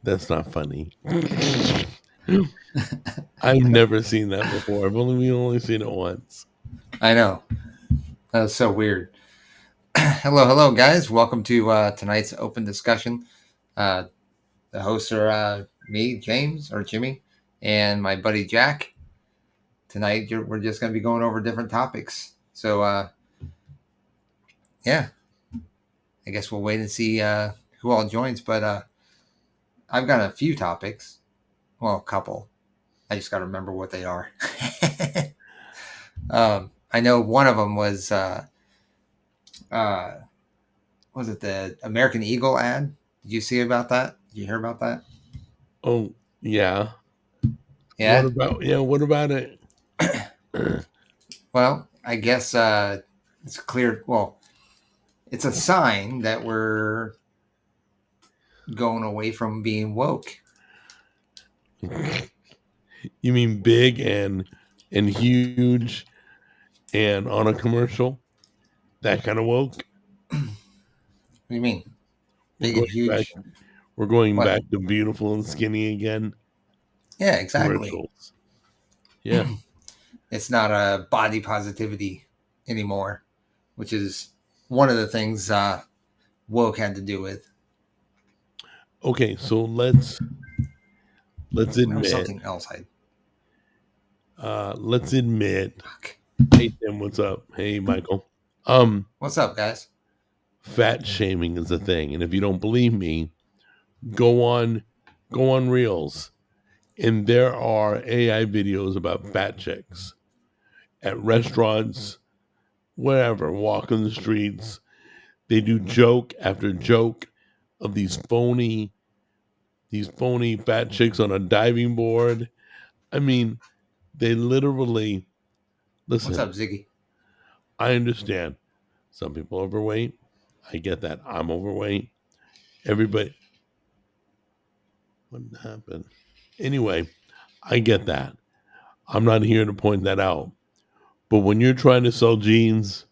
That's not funny. I've never seen that before. We only seen it once. I know. That was so weird. Hello, guys. Welcome to tonight's open discussion. Uh, the hosts are me, James, or Jimmy, and my buddy Jack. Tonight, we're just going to be going over different topics. So, yeah, I guess we'll wait and see who all joins. But I've got a few topics. Well, a couple. I just got to remember what they are. I know one of them was uh, was it the American Eagle ad? Did you see about that? Did you hear about that? Oh yeah. What Yeah. about What about it? Well, I guess it's clear. Well, it's a sign that we're going away from being woke. You mean big and huge and on a commercial? That kind of woke? What do you mean? We're Big and going back. huge? We're going What? back to beautiful and skinny again. Yeah, exactly. Commercials. Yeah. It's not a body positivity anymore, which is one of the things woke had to do with. Okay, so let's There was admit. something else. Let's admit. Fuck. Hey Tim, what's up? Hey Michael. Um, What's up, guys? Fat shaming is a thing, and if you don't believe me, go on Reels, and there are AI videos about fat chicks at restaurants, wherever, walking the streets. They do joke after joke of these phony fat chicks on a diving board. I mean, they literally What's listen. up, Ziggy? I understand some people are overweight. I get that. I'm overweight. Everybody, what happened? Anyway, I get that. I'm not here to point that out. But when you're trying to sell jeans,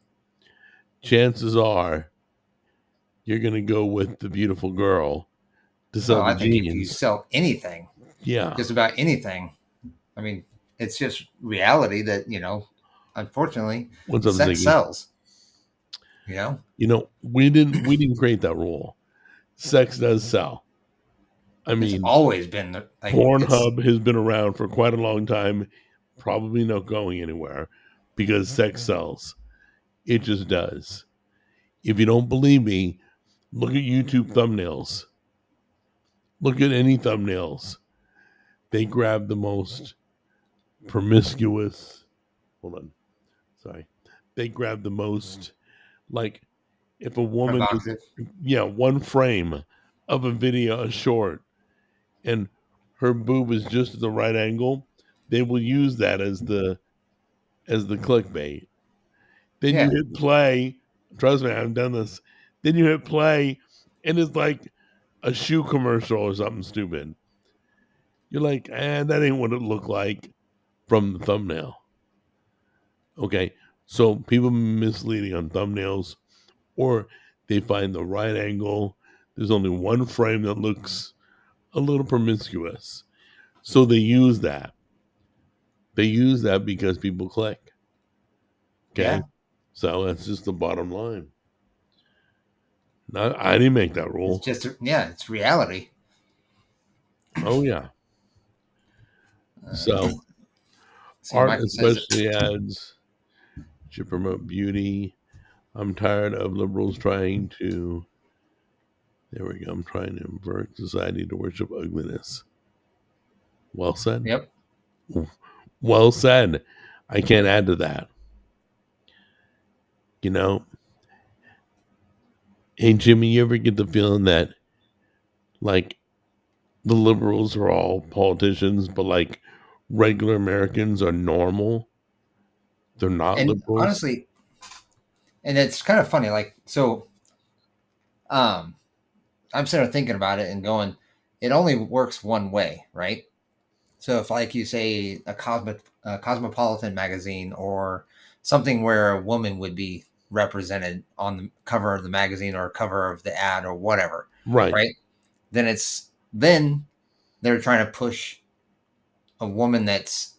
chances are you're going to go with the beautiful girl to sell Well, the I think if you jeans. sell anything, Yeah. just about anything, I mean, it's just reality that, unfortunately, What's up, sex Ziggy? sells. You know, We didn't create that rule. Sex does sell. I it's mean, always been like it's Pornhub has been around for quite a long time, probably not going anywhere because sex sells. It just does. If you don't believe me, look at YouTube thumbnails. Look at any thumbnails. They grab the most promiscuous. Hold on. Sorry. They grab the most, like, if a woman just, provocative. yeah, one frame of a video, a short, and her boob is just at the right angle, they will use that as the clickbait. Then you Yeah, hit play. Trust me, I've done this. Then you hit play, and it's like a shoe commercial or something stupid. You're like, that ain't what it looked like from the thumbnail. Okay, so people misleading on thumbnails, or they find the right angle. There's only one frame that looks a little promiscuous, so they use that. They use that because people click. Okay, yeah. so that's just the bottom line. Not, I didn't make that It's rule. just it's reality. Oh yeah. Uh, So see, art, Michael says it. especially ads, should promote beauty. I'm tired of liberals trying to. There we go. I'm trying to invert society to worship ugliness. Well said. Yep. Well said. I can't add to that. You know, hey Jimmy, you ever get the feeling that like the liberals are all politicians, but like regular Americans are normal? They're not And liberals. honestly, and it's kind of funny. Like, so, um, I'm sort of thinking about it and going, it only works one way, right? So if, like you say, a cosmopolitan magazine or something where a woman would be represented on the cover of the magazine or cover of the ad or whatever, Right. right? Then it's then they're trying to push a woman that's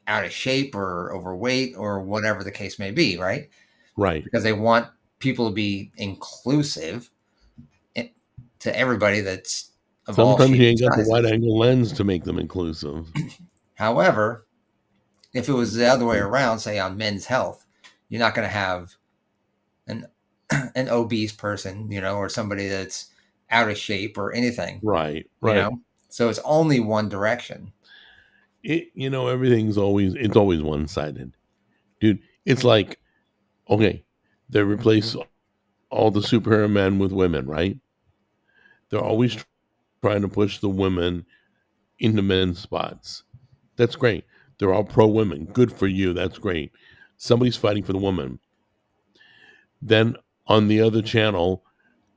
out of shape or overweight or whatever the case may be, right? Right. Because they want people to be inclusive to everybody that's of all Sometimes you shapes ain't and got the wide sizes. angle lens to make them inclusive. However, if it was the other way around, say on Men's Health, you're not going to have an an obese person, or somebody that's out of shape or anything, Right. you Right. know. So it's only one direction. Everything's always one sided, dude. It's like, okay, they replace all the superhero men with women, right? They're always trying to push the women into men's spots. That's great. They're all pro women. Good for you. That's great. Somebody's fighting for the woman. Then on the other channel,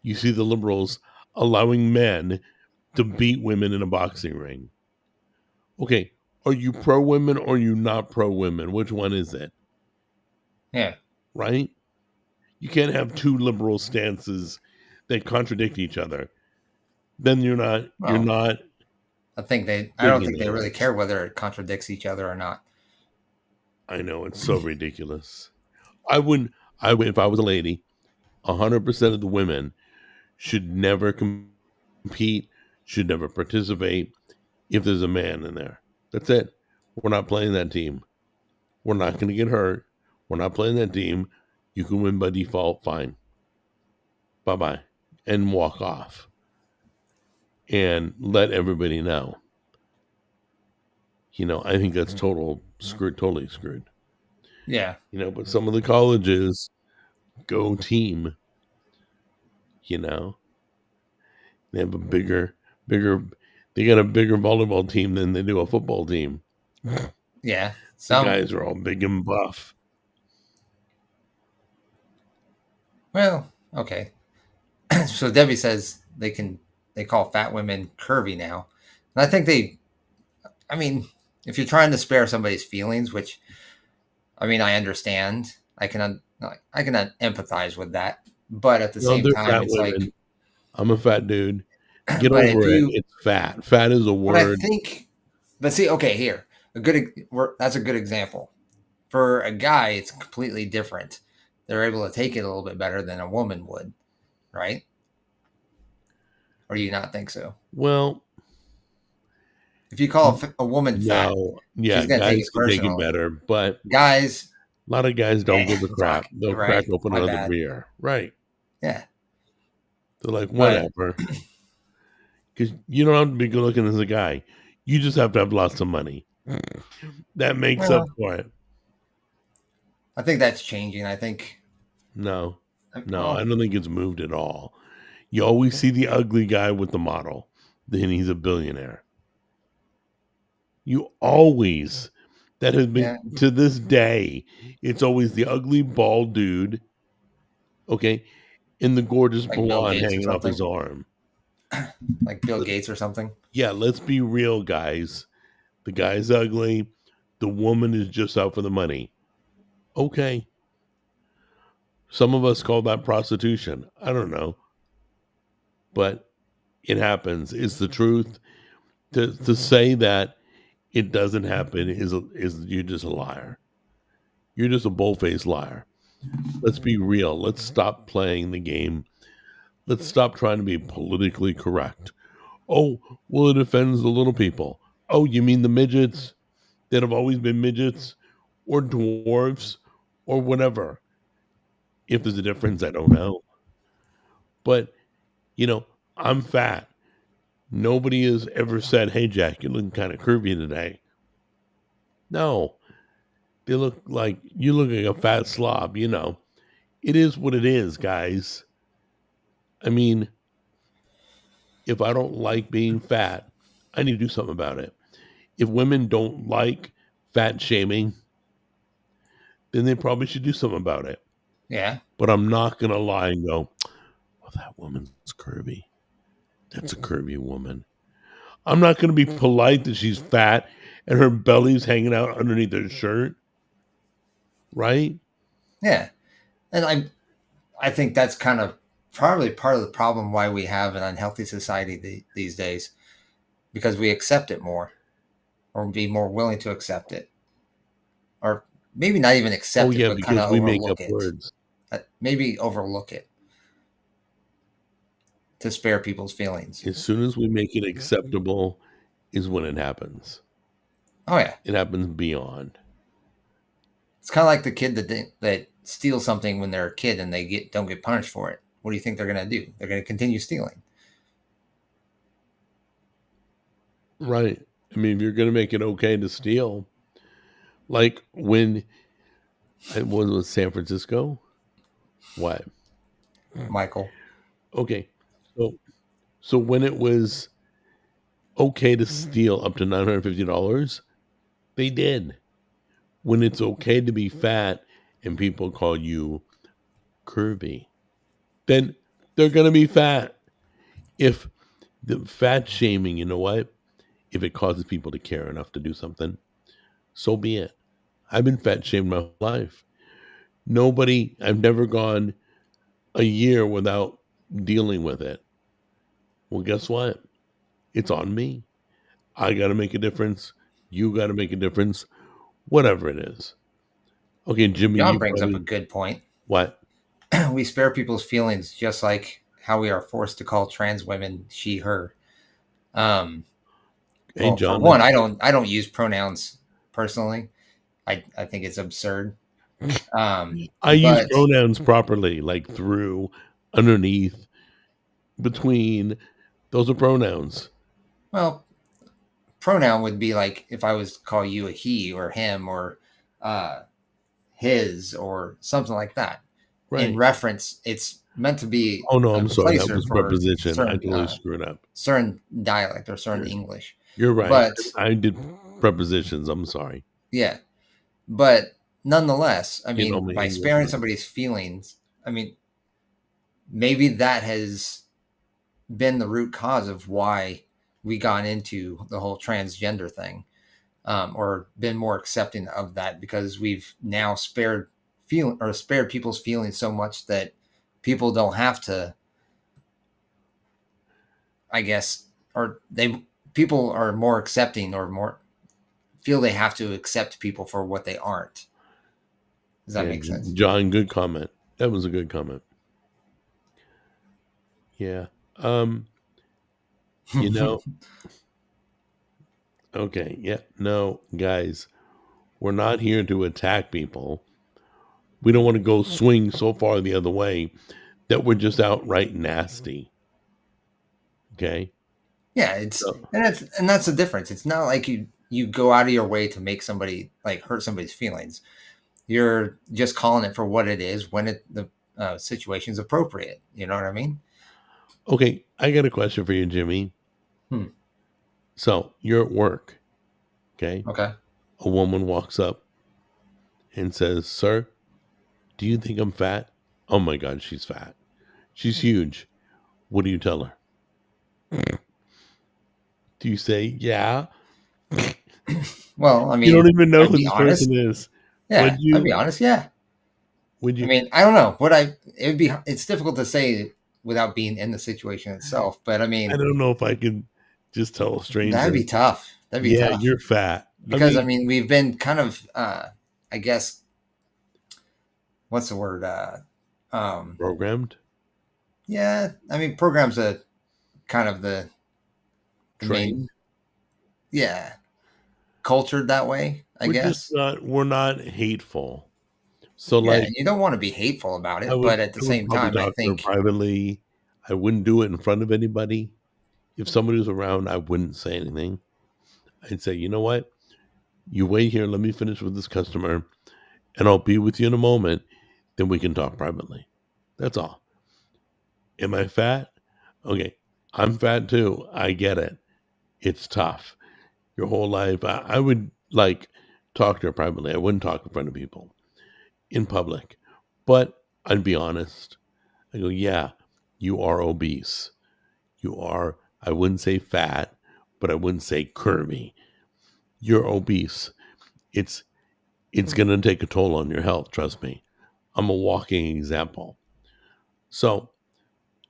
you see the liberals allowing men to beat women in a boxing ring. Okay, are you pro women or are you not pro women? Which one is it? Yeah. Right? You can't have two liberal stances that contradict each other. Then you're Well, not I don't thinking think they that really way. care whether it contradicts each other or not. I know it's so ridiculous. I wouldn't. I would if I was a lady. 100% of the women should never compete, should never participate if there's a man in there. That's it. We're not playing that team. We're not going to get hurt. We're not playing that team. You can win by default. Fine. Bye bye. And walk off. And let everybody know. I think that's totally screwed. Yeah. But some of the colleges go team, you know, they have bigger, they got a bigger volleyball team than they do a football team. Yeah. The guys are all big and buff. Well, okay. So Debbie says they call fat women curvy now. And I mean, if you're trying to spare somebody's feelings, which I understand. I can empathize with that. But at the No, same they're time, fat it's like, women. I'm a fat dude. Get but if over it. you, It's fat. Fat is a but I word. think, but see, okay, here, that's a good example. For a guy, it's completely different. They're able to take it a little bit better than a woman would, right? Or do you not think so? Well, If you call a woman fat, no. she's Yeah, going to take guys it can take it personally. better, but Guys, a lot of guys don't give a crap. fuck, They'll you're crack right. open My another bad. beer. Right. Yeah, They're like, but whatever. Because you don't have to be good looking as a guy. You just have to have lots of money. That makes up well, for it. I think that's changing. No, no, I Well, don't think it's moved at all. You always see the ugly guy with the model, then he's a billionaire. You always, that has been yeah, to this day, it's always the ugly bald dude, okay, in the gorgeous like Bill blonde Gates or hanging off his something. arm. Like Bill Gates or something. Yeah, let's be real, guys. The guy's ugly. The woman is just out for the money. Okay. Some of us call that prostitution. I don't know. But it happens. It's the truth. To say that it doesn't happen is you're just a liar. You're just a bull-faced liar. Let's be real. Let's stop playing the game. Let's stop trying to be politically correct. Oh, well, it offends the little people. Oh, you mean the midgets that have always been midgets or dwarves or whatever? If there's a difference, I don't know. But, you know, I'm fat. Nobody has ever said, hey, Jack, you're looking kind of curvy today. No, they look like you look like a fat slob, It is what it is, guys. I mean, if I don't like being fat, I need to do something about it. If women don't like fat shaming, then they probably should do something about it. Yeah. But I'm not going to lie and go, oh, that woman's curvy. That's a curvy woman. I'm not going to be polite that she's fat and her belly's hanging out underneath her shirt. Right? Yeah. And I think that's kind of probably part of the problem why we have an unhealthy society these days, because we accept it more, or be more willing to accept it, or maybe not even Oh accept it, yeah, but kind because of we make overlook up it. words. Maybe overlook it to spare people's feelings. As soon as we make it acceptable is when it happens. Oh yeah, It happens beyond. it's kind of like the kid that steals something when they're a kid and they don't get punished for it. What do you think they're going to do? They're going to continue stealing. Right. I mean, if you're going to make it okay to steal, like when it was San Francisco, what? Michael. Okay. So when it was okay to steal up to $950, they did. When it's okay to be fat and people call you curvy, then they're going to be fat. If the fat shaming, you know what? If it causes people to care enough to do something, so be it. I've been fat shamed my whole life. I've never gone a year without dealing with it. Well, guess what? It's on me. I got to make a difference. You got to make a difference, whatever it is. Okay, Jimmy, John you brings up a probably, good point. what? We spare people's feelings just like how we are forced to call trans women she, her. Hey, Well, for John, one, I don't use pronouns personally. I think it's absurd. I use But pronouns properly, like through, underneath, between. Those are pronouns. well, pronoun would be like if I was to call you a he or him or uh, his or something like that. In Right. reference, it's meant to be Oh, no, a I'm sorry. That placer was for preposition. I totally screwed up. certain dialect or certain You're, English. you're right. But I did prepositions. I'm sorry. yeah, but nonetheless, I In all mean, my by English sparing words. somebody's feelings, I mean, maybe that has been the root cause of why we got into the whole transgender thing, or been more accepting of that, because we've now spared people's feelings so much that people don't have to, I guess, or people are more accepting or more feel they have to accept people for what they aren't. Does that Yeah, make sense? John, good comment. That was a good comment. Yeah. Um, you know, okay. Yeah. No, guys, we're not here to attack people. We don't want to go swing so far the other way that we're just outright nasty. Okay. Yeah, it's So, and that's the difference. It's not like you go out of your way to make somebody like hurt somebody's feelings. You're just calling it for what it is when the situation is appropriate. You know what I mean? okay. I got a question for you, Jimmy. Hmm. So you're at work. Okay. Okay. A woman walks up and says, "Sir, do you think I'm fat?" Oh my God, she's fat. She's huge. What do you tell her? Do you say, yeah? Well, I You don't mean, even know I'd who be this honest. person is. Would Yeah, I'd be you? honest. Yeah. Would I you? mean, I don't know. It's difficult to say without being in the situation itself, but I I mean, don't know if I could just tell a that'd stranger, be tough. That'd be yeah, tough you're fat. I because I mean, mean, we've been kind of, I guess, what's the word? Um, programmed, yeah, I mean, programs are kind of the main, trained. yeah, cultured that way, I guess. We're not hateful. So Yeah, like and you don't want to be hateful about I it, would but at the I would same probably time, I talk to her think, privately. I wouldn't do it in front of anybody. If somebody was around, I wouldn't say anything. I'd say, you know what? You wait here, let me finish with this customer, and I'll be with you in a moment. Then we can talk privately. That's all. Am I fat? Okay. I'm fat too. I get it. It's tough. Your whole life. I would like talk to her privately. I wouldn't talk in front of people in public. But I'd be honest. I go, yeah, you are obese. You are, I wouldn't say fat, but I wouldn't say curvy. You're obese. It's it's gonna take a toll on your health, trust me. I'm a walking example. So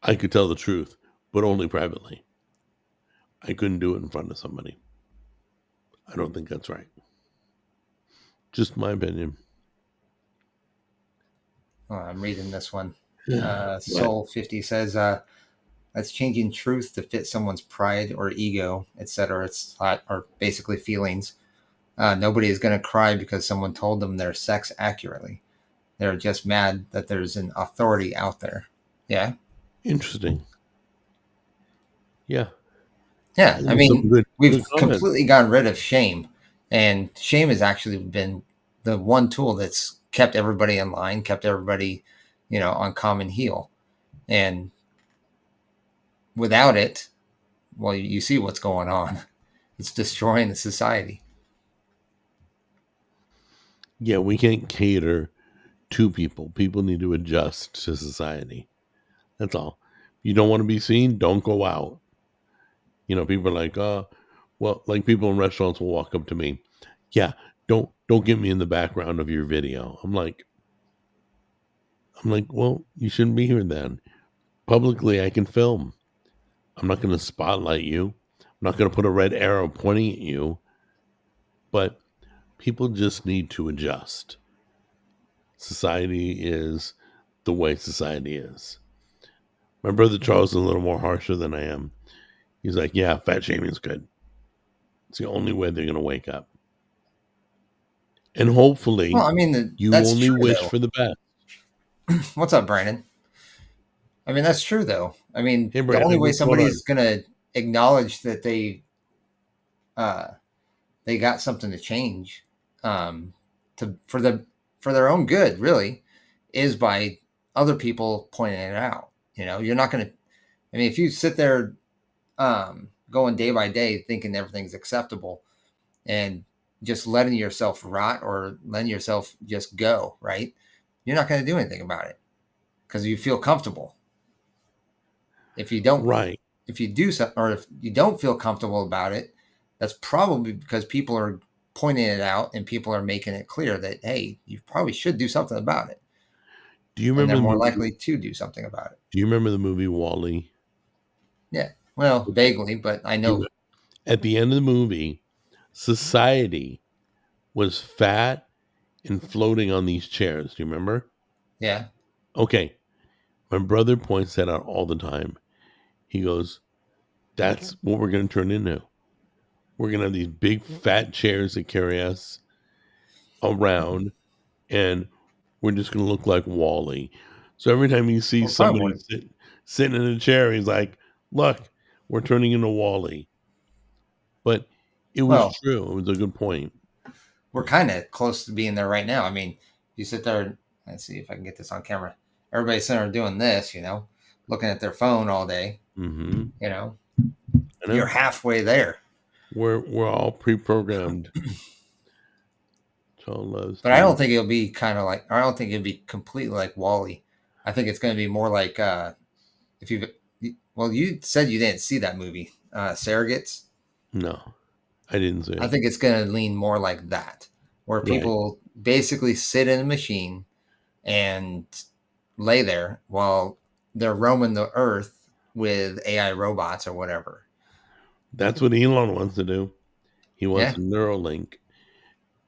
I could tell the truth, but only privately. I couldn't do it in front of somebody. I don't think that's right. Just my opinion. Oh, I'm reading this one. What? Soul 50 says, that's changing truth to fit someone's pride or ego, etc. It's or basically feelings. Nobody is going to cry because someone told them their sex accurately. They're just mad that there's an authority out there. Yeah. Interesting. Yeah. Yeah. I Some mean, good we've comments. completely gotten rid of shame. And shame has actually been the one tool that's kept everybody in line, kept everybody, on common heel. And without it, well, you see what's going on. It's destroying the society. Yeah, we can't cater to people. People need to adjust to society. That's all. You don't want to be seen, don't go out. People are like, well, like people in restaurants will walk up to me. Yeah, don't get me in the background of your video. I'm like, well, you shouldn't be here then. Publicly I can film. I'm not gonna spotlight you. I'm not gonna put a red arrow pointing at you. But people just need to adjust. Society is the way society is. My brother Charles is a little more harsher than I am. He's like, yeah, fat shaming is good. It's the only way they're going to wake up. And hopefully, Well, I mean, you that's only true, wish though. for the best. What's up, Brandon? I mean, that's true, though. I mean, Hey, the only Brandon, way what's going somebody on? is going to acknowledge that uh, they got something to change, to for their own good, really, is by other people pointing it out. You're not going to. I mean, if you sit there, going day by day, thinking everything's acceptable, and just letting yourself rot or letting yourself just go, right? You're not going to do anything about it because you feel comfortable. If you don't, Right. if you do something, or if you don't feel comfortable about it, that's probably because people are pointing it out and people are making it clear that, hey, you probably should do something about it. Do you And remember they're the more movie? likely to do something about it. Do you remember the movie Wall-E? Yeah. Well, Okay. vaguely, but I You know. At the end of the movie, society was fat and floating on these chairs. Do you remember? Yeah. Okay. My brother points that out all the time. He goes, that's what we're going to turn into. We're going to have these big fat chairs that carry us around, and we're just going to look like Wall-E. So every time he sees Well, probably somebody more. sitting in a chair, he's like, look, we're turning into Wall-E. But it was Well, true. It was a good point. we're kind of close to being there right now. I mean, you sit there and let's see if I can get this on camera. Everybody's sitting there doing this, looking at their phone all day. Mm-hmm. You know, I you're know. halfway there. We're all pre-programmed. Child loves But I TV. don't think it'll be kind of like. I don't think it'll be completely like Wall-E. I think it's going to be more like if you've. Well, you said you didn't see that movie, Surrogates. No, I didn't see I it. think it's going to lean more like that, where Right. people basically sit in a machine and lay there while they're roaming the earth with AI robots or whatever. That's what Elon wants to do. He wants Yeah. a Neuralink.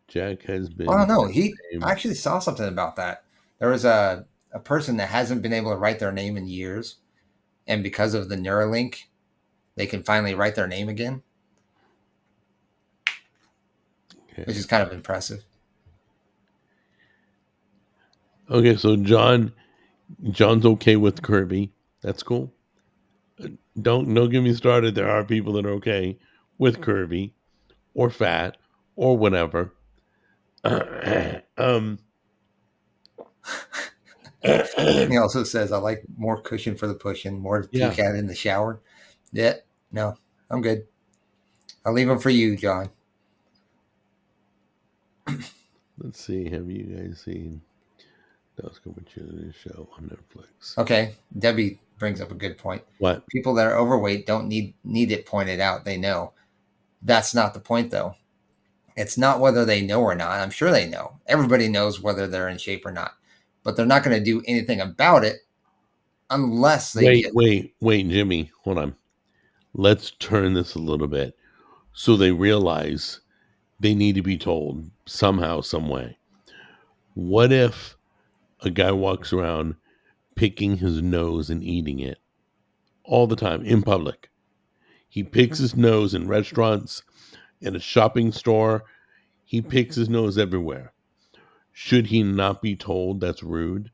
Jack has Well, I been don't know. I named. actually saw something about that. There was a person that hasn't been able to write their name in years. And because of the Neuralink, they can finally write their name again, Okay. which is kind of impressive. Okay, so John's okay with Kirby. That's cool. Don't get me started. There are people that are okay with Kirby or fat or whatever. um, He also says, I like more cushion for the pushing, more to yeah. puke at in the shower. Yeah, no, I'm good. I'll leave them for you, John. Let's see. Have you guys seen Dusk Opportunity show on Netflix? Okay, Debbie brings up a good point. What? People that are overweight don't need it pointed out. They know. That's not the point, though. It's not whether they know or not. I'm sure they know. Everybody knows whether they're in shape or not, but they're not going to do anything about it unless they Wait, get. wait, Jimmy, hold on. Let's turn this a little bit so they realize they need to be told somehow, some way. What if a guy walks around picking his nose and eating it all the time in public? He picks his nose in restaurants, in a shopping store. He picks his nose everywhere. Should he not be told that's rude?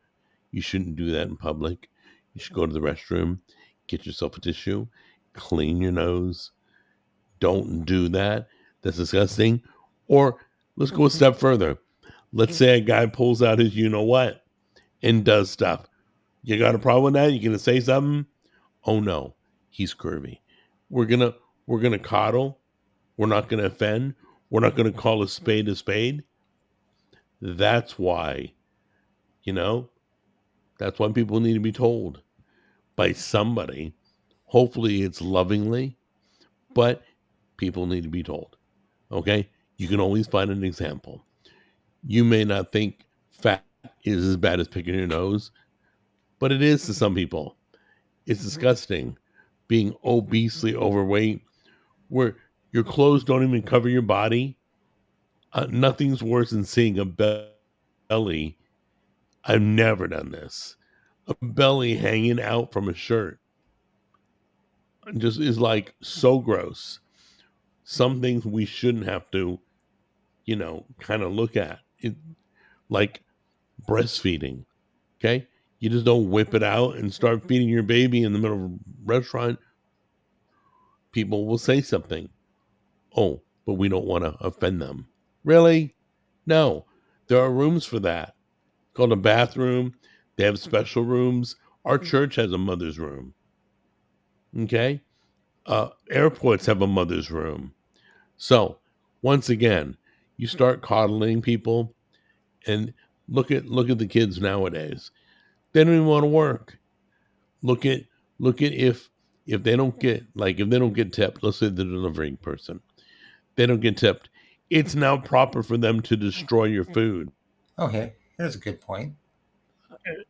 You shouldn't do that in public. You should go to the restroom, get yourself a tissue, clean your nose. Don't do that. That's disgusting. Or let's go a step further. Let's say a guy pulls out his you know what and does stuff. You got a problem with that? You gonna say something? Oh no, he's curvy. We're gonna we're gonna coddle. We're not gonna offend. We're not gonna call a spade a spade. That's why, you know, that's why people need to be told by somebody. Hopefully it's lovingly, but people need to be told. Okay? You can always find an example. You may not think fat is as bad as picking your nose, but it is to some people. It's disgusting being obesely overweight where your clothes don't even cover your body. Nothing's worse than seeing a belly. I've never done this. A belly hanging out from a shirt just is like so gross. Some things we shouldn't have to, kind of look at. It, like breastfeeding. Okay? You just don't whip it out and start feeding your baby in the middle of a restaurant. People will say something. Oh, but we don't want to offend them. Really? No. There are rooms for that. It's called a bathroom. They have special rooms. Our church has a mother's room. Okay? Airports have a mother's room. So, once again, you start coddling people and look at the kids nowadays. They don't even want to work. Look at if they don't get tipped, let's say the delivery person, they don't get tipped. It's now proper for them to destroy your food. Okay, here's a good point.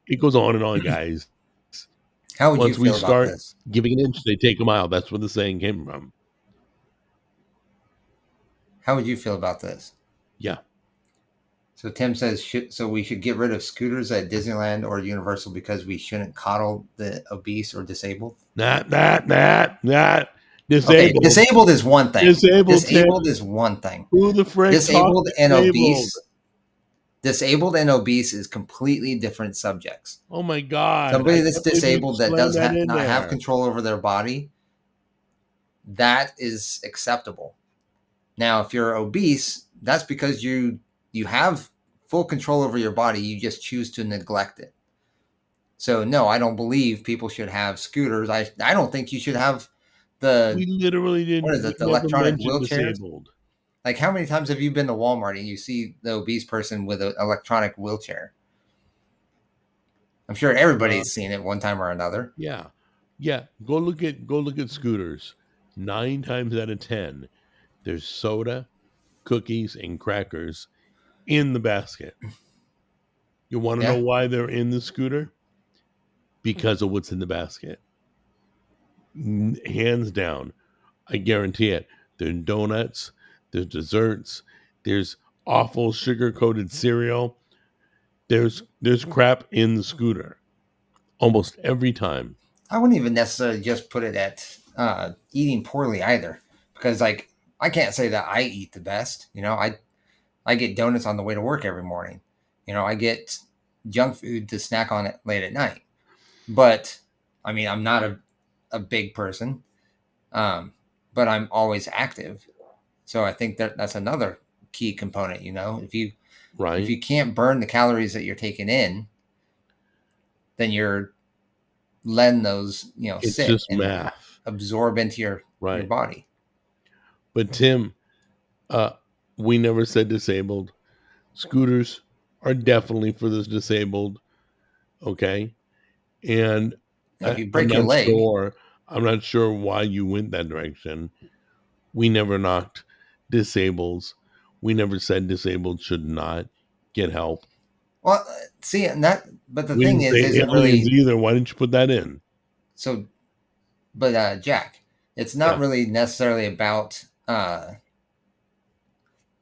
It goes on and on, guys. How would Once you we feel about start this? giving an inch, they take a mile. That's where the saying came from. How would you feel about this? Yeah. So Tim says, so we should get rid of scooters at Disneyland or Universal because we shouldn't coddle the obese or disabled. Not. Okay, disabled is one thing. Disabled is one thing. Who the frick? Disabled and obese. Disabled and obese is completely different subjects. Oh my God! Somebody that's disabled that does not have control over their body, that is acceptable. Now, if you're obese, that's because you have full control over your body. You just choose to neglect it. So no, I don't believe people should have scooters. I don't think you should have the. We literally didn't. What is it? The electronic wheelchair. Like, how many times have you been to Walmart and you see the obese person with an electronic wheelchair? I'm sure everybody's seen it one time or another. Yeah. Go look at scooters. 9 times out of 10, there's soda, cookies, and crackers in the basket. You want to know why they're in the scooter? Because of what's in the basket. Hands down, I guarantee it. There's donuts, there's desserts, there's awful sugar-coated cereal. There's crap in the scooter almost every time. I wouldn't even necessarily just put it at eating poorly either, because like I can't say that I eat the best. I get donuts on the way to work every morning. I get junk food to snack on it late at night. But I mean, I'm not a big person, but I'm always active. So I think that's another key component. If you can't burn the calories that you're taking in, then you're letting those it's sit just and math. Absorb into your body. But Tim, we never said disabled. Scooters are definitely for the disabled. Okay, and if you break your leg, I'm not sure why you went that direction. We never knocked disabled. We never said disabled should not get help. Well, see, and that, but the We thing didn't say isn't aliens really either. Why didn't you put that in? so. But Jack, it's not Yeah. really necessarily about.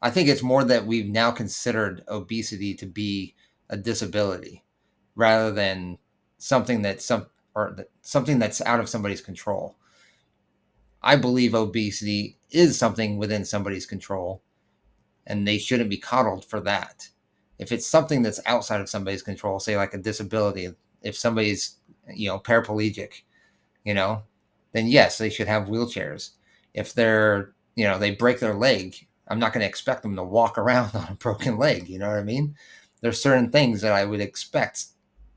I think it's more that we've now considered obesity to be a disability, rather than something that's something that's out of somebody's control. I believe obesity is something within somebody's control, and they shouldn't be coddled for that. If it's something that's outside of somebody's control, say like a disability, if somebody's paraplegic, you know, then yes, they should have wheelchairs. If they're they break their leg, I'm not going to expect them to walk around on a broken leg. You know what I mean? There's certain things that I would expect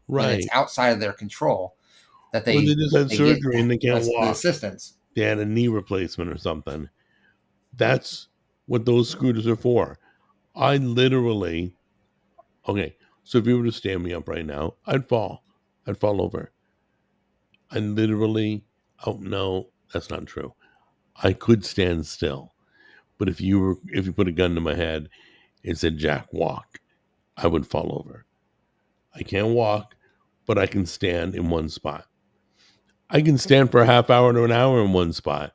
when it's Right. outside of their control that Or they just had they get surgery and they can't the walk. assistance. They had a knee replacement or something. That's what those scooters are for. I literally, okay, so if you were to stand me up right now, I'd fall. I'd fall over. I literally, oh no, that's not true. I could stand still. But if you put a gun to my head and said, Jack, walk, I would fall over. I can't walk, but I can stand in one spot. I can stand for a half hour to an hour in one spot.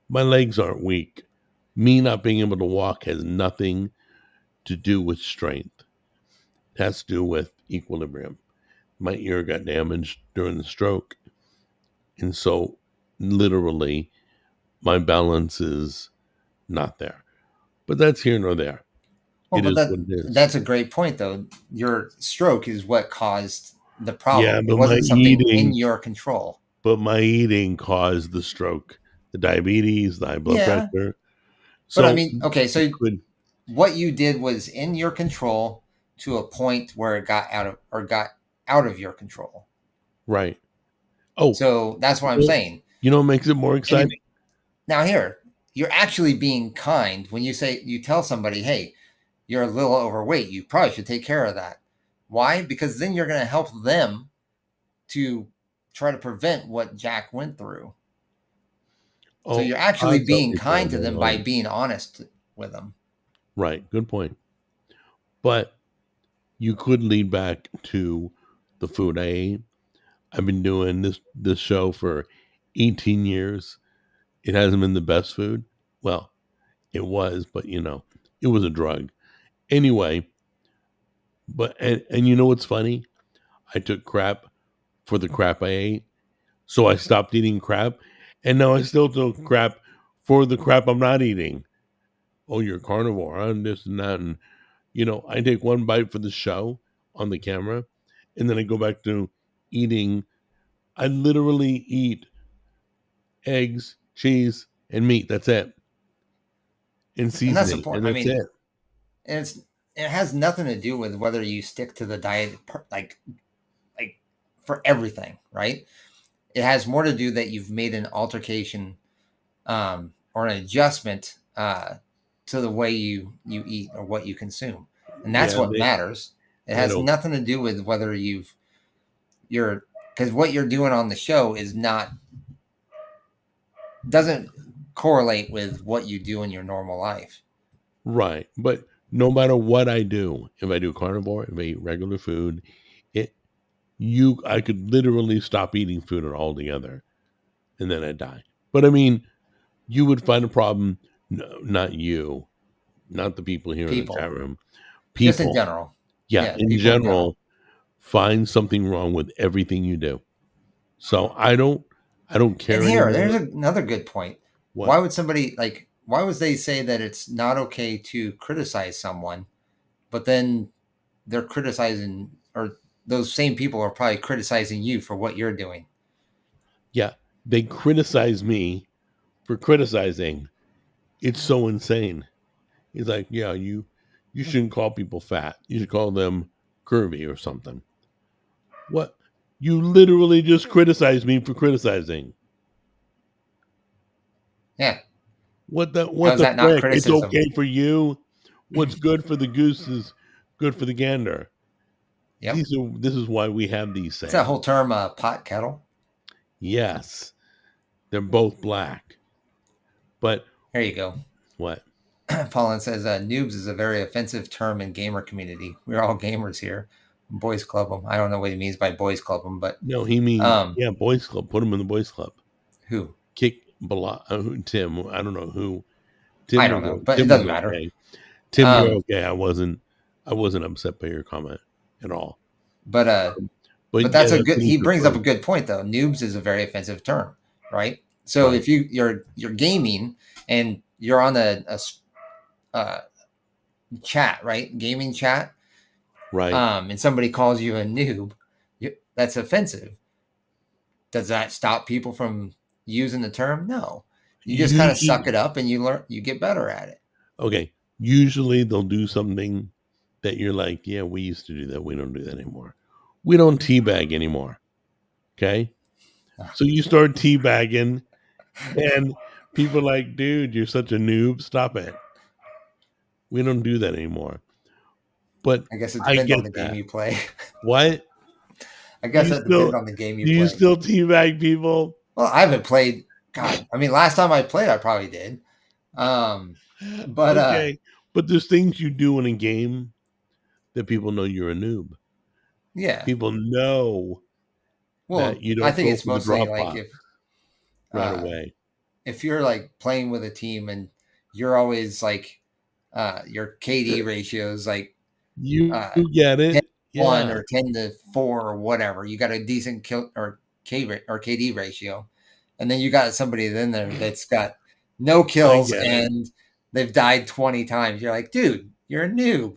My legs aren't weak. Me not being able to walk has nothing to do with strength. It has to do with equilibrium. My ear got damaged during the stroke. And so, literally, my balance is not there. But that's here nor there. Well, It but is what it is. that's a great point though. Your stroke is what caused the Yeah, problem. It wasn't something in your control. but my eating caused the stroke, the diabetes, the high blood Yeah, pressure. but I So mean, okay, it so could, what you did was in your control to a point where it got out of your control. right. Oh, So that's what I'm well, saying. you know what makes it more And exciting? now here, you're actually being kind when you tell somebody, "Hey, you're a little overweight. You probably should take care of that." Why? Because then you're going to help them to try to prevent what Jack went through. So Oh, you're I actually tell being people kind I'm to them by alone. being honest with them. Right. Good point. But you could lead back to the food I ate. I've been doing this show for 18 years. It hasn't been the best food. Well, it was, but it was a drug. Anyway, but and you know what's funny? I took crap for the crap I ate. So I stopped eating crap. And now I still took crap for the crap I'm not eating. Oh, you're a carnivore, and this and that. And, I take one bite for the show on the camera, and then I go back to eating. I literally eat eggs, cheese, and meat. That's it. And And that's seasoning, important. and I that's mean, it. and it has nothing to do with whether you stick to the diet like for everything, right? It has more to do that you've made an altercation or an adjustment to the way you eat or what you consume, and that's Yeah, what matters. It they has don't. nothing to do with whether you're because what you're doing on the show is not doesn't correlate with what you do in your normal life. Right. But no matter what I do, if I do carnivore, if I eat regular food, it I could literally stop eating food altogether and then I die. But I mean, you would find a problem. No, not you, not the people here in the People, chat room. just in People, general, yeah, yeah, in people in general. general, find something wrong with everything you do. So I don't And care here, anymore. there's another good point. Why What? would somebody why would they say that it's not okay to criticize someone, but then they're criticizing, or those same people are probably criticizing you for what you're doing? Yeah, they criticize me for criticizing. It's so insane. He's like, yeah, you shouldn't call people fat. You should call them curvy or something. What? You literally just criticized me for criticizing. Yeah. What the what How's the that not frick? It's criticism? okay for you. What's good for the goose is good for the gander. Yep. This is why we have these What's that sayings. whole term, pot kettle? Yes, they're both black. But There you go. what? Paulin says, noobs is a very offensive term in gamer community. We're all gamers here. Boys club them. I don't know what he means by boys club them, but No, he means boys club. Put him in the boys club. who? Kick Tim. I don't know who. I Tim don't was know, but it Tim doesn't was matter. okay. Tim, you're Um, okay. I wasn't upset by your comment at all. but But that's yeah, a good. an He brings up a interesting- good point though. Noobs is a very offensive term, right? So Right. if you're gaming and you're on a chat, right? Gaming chat, right. and somebody calls you a noob, that's offensive. Does that stop people from using the term? No. You just kind of suck it up and you learn. You get better at it. Okay. Usually they'll do something that you're like, yeah, we used to do that. We don't do that anymore. We don't teabag anymore. Okay. So you start teabagging, and people are like, dude, you're such a noob. Stop it. We don't do that anymore. But I guess it I depends on get the game that. you play. What? I guess You that still- depends on the game you Do play. you still teabag people? Well, I haven't played. God, I mean, last time I played, I probably did. But okay. But there's things you do in a game that people know you're a noob. yeah. People know Well, that you don't I think go it's for the mostly drop like box if right away. if you're like playing with a team and you're always like your KD ratios like You get it. 1 Yeah. or 10-4 or whatever. You got a decent kill or KD ratio, and then you got somebody in there that's got no kills get it. and they've died 20 times. You're like, dude, you're a noob.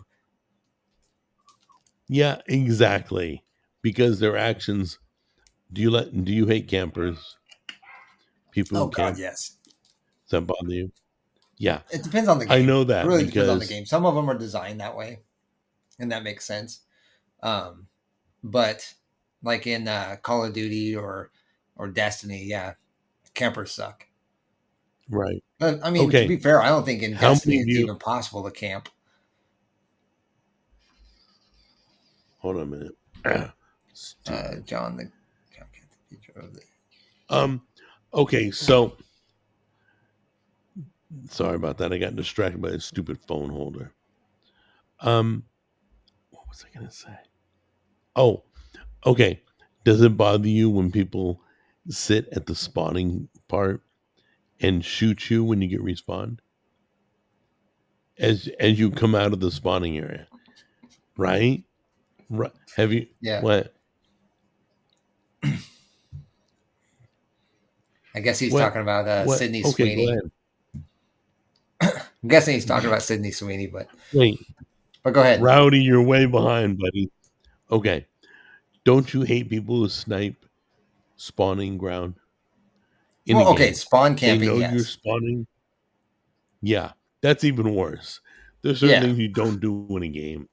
Yeah, exactly. Because their actions. Do you hate campers? People who camp. Yes. Does that bother you? Yeah. It depends on the game. I know that It really depends on the because game. Some of them are designed that way, and that makes sense. But like in Call of Duty or Destiny, yeah, campers suck. right. But I mean, Okay. to be fair, I don't think in How Destiny many it's do you- even possible to camp. Hold on a minute. John, the picture of the Okay, so sorry about that. I got distracted by a stupid phone holder. What was I gonna say? Oh, okay. Does it bother you when people sit at the spawning part and shoot you when you get respawned? As you come out of the spawning area, right? Right. Have you? Yeah. What? I guess he's What- talking about What? Sydney Okay, Sweeney. go ahead. I'm guessing he's talking about Sydney Sweeney, but Wait, go ahead. Rowdy, you're way behind, buddy. Okay. Don't you hate people who snipe spawning ground? in a Well, okay, game? spawn They camping, know you're yes. spawning. Yeah, that's even worse. There's certain Yeah. things you don't do in a game.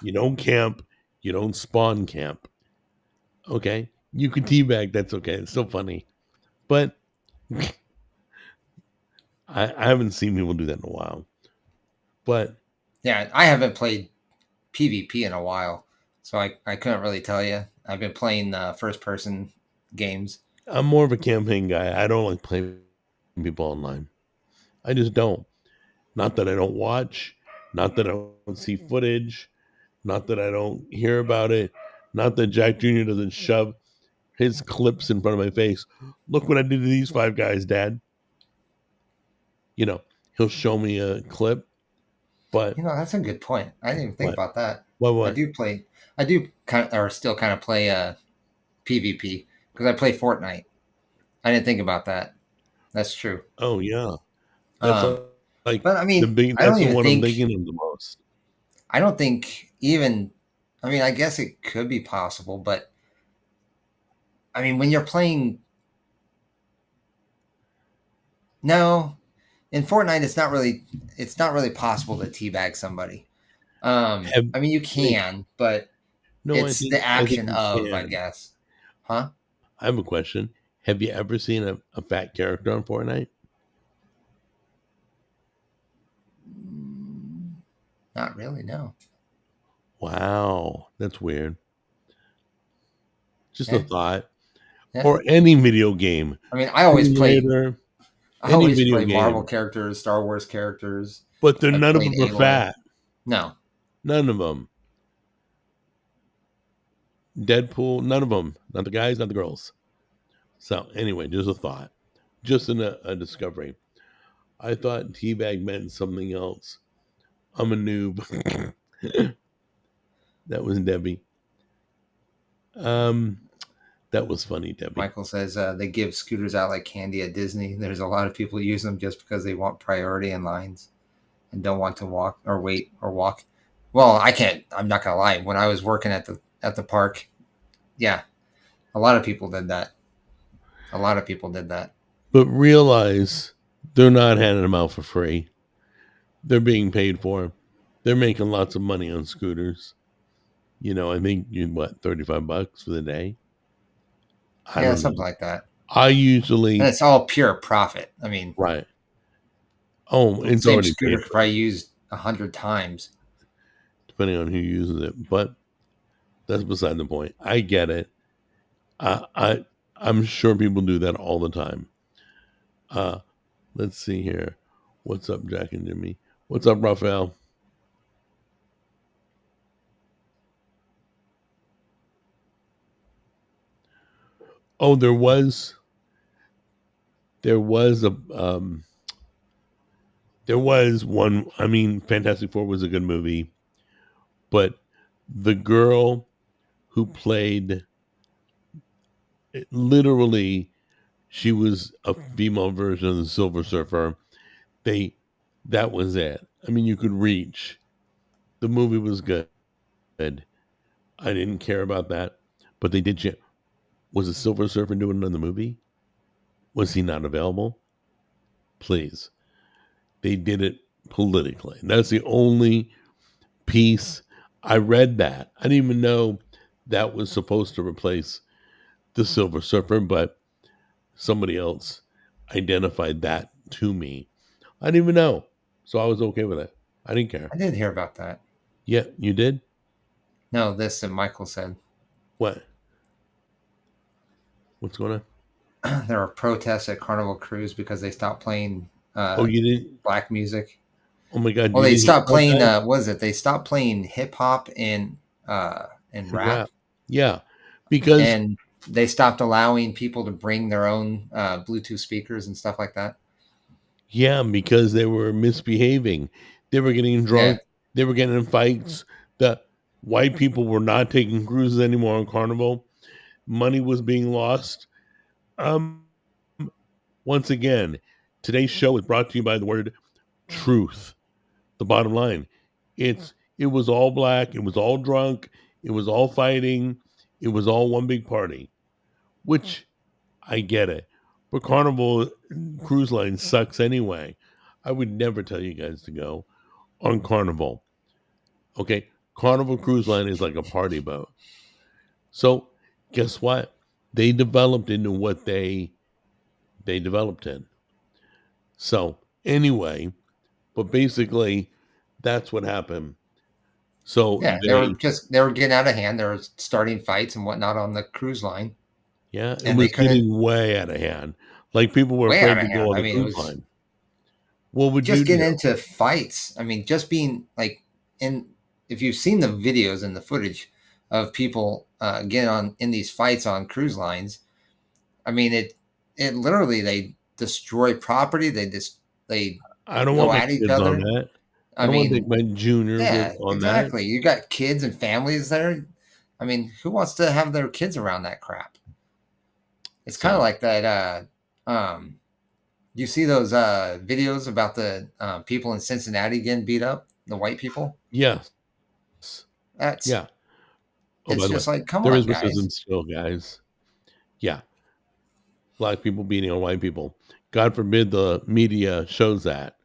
You don't camp. You don't spawn camp. Okay, you can teabag. That's okay. It's still funny, but I haven't seen people do that in a while. But Yeah, I haven't played PvP in a while, so I couldn't really tell you. I've been playing first person games. I'm more of a campaign guy. I don't like playing people online. I just don't. Not that I don't watch, not that I don't see footage, not that I don't hear about it, not that Jack Jr. doesn't shove his clips in front of my face. Look what I did to these 5 guys, Dad. You know, he'll show me a clip, but You know, that's a good point. I didn't even think What? about that. what? I do kind of, or still kind of play PvP because I play Fortnite. I didn't think about that. That's true. Oh yeah, that's Um, like But I mean, the big. I don't That's the even one I'm think. thinking of the most. I don't think even. I mean, I guess it could be possible, but I mean, when you're playing, no, in Fortnite, it's not really possible to teabag somebody. Have- I mean, you can, but No, it's the I think action you of, I can. guess. Huh? I have a question. Have you ever seen a fat character on Fortnite? Not really, no. Wow, that's weird. Just a Yeah. thought. Yeah. Or any video game. I mean, I always play. Later, I any always video play Marvel game. characters, Star Wars characters. but they're I none of played them are Aloy. fat. No, None of them. Deadpool, none of them, not the guys, not the girls. So anyway, just a thought, just a discovery. I thought teabag meant something else. I'm a noob. That was Debbie. Um, that was funny, Debbie. Michael says they give scooters out like candy at Disney. There's a lot of people who use them just because they want priority in lines and don't want to walk or wait or walk. Well, I can't. I'm not gonna lie. When I was working at the park, yeah, a lot of people did that. A lot of people did that. But realize they're not handing them out for free. They're being paid for. They're making lots of money on scooters. I think you what, $35 for the day. I Yeah, don't something know. like that. I And usually it's all pure profit. I mean, right. Oh, the it's same already scooter paid could for, probably use 100 times. depending on who uses it. But that's beside the point. I get it. I'm sure people do that all the time. Uh, let's see here. What's up, Jack and Jimmy? What's up, Raphael? Oh, there was a there was one. I mean, Fantastic Four was a good movie, but the girl who played literally, she was a female version of the Silver Surfer. They That was it. I mean, you could reach. The movie was good. I didn't care about that, but they did. Was the Silver Surfer doing another movie? Was he not available? Please. They did it politically. That's the only piece. I read that. I didn't even know that was supposed to replace the Silver Surfer, but somebody else identified that to me. I didn't even know. So I was okay with it. I didn't care. I did hear about that. Yeah, you did? No, this that Michael said. What? What's going on? There are protests at Carnival Cruise because they stopped playing Oh, you didn't? black music. Oh my God, Well, you they didn't hear stopped about playing. that? What is it? They stopped playing hip hop and rap, Rap. Yeah, because and they stopped allowing people to bring their own Bluetooth speakers and stuff like that. because they were misbehaving. They were getting Yeah, drunk. They were getting in fights. The white people were not taking cruises anymore on Carnival. Money was being lost. Um, Once again, today's show is brought to you by the word truth. The bottom line, it was all black. It was all drunk. It was all fighting. It was all one big party. Which I get it, but Carnival Cruise Line sucks anyway. I would never tell you guys to go on Carnival. Okay, Carnival Cruise Line is like a party boat. So guess what? They developed into what they developed in. So anyway, but basically that's what happened. So yeah. They were getting out of hand. They were starting fights and whatnot on the cruise line, yeah, it and they was couldn't getting way out of hand. Like people were way out afraid of to go hand. on I the mean, it cruise was line. What would you just getting do? into fights. I mean, just being like in. If you've seen the videos and the footage of people getting on in these fights on cruise lines, I mean it literally they destroy property. They I don't want go my at each kids on other. that. I I don't want to take mean, my junior yeah, on that. exactly. You got kids and families there. I mean, who wants to have their kids around that crap? It's kind of So like that. You see those videos about the people in Cincinnati getting beat up, the white people. yes, That's yeah. Oh, by it's the way, just like, come there on, is guys. racism still, guys. Yeah, black people beating on white people. God forbid the media shows that.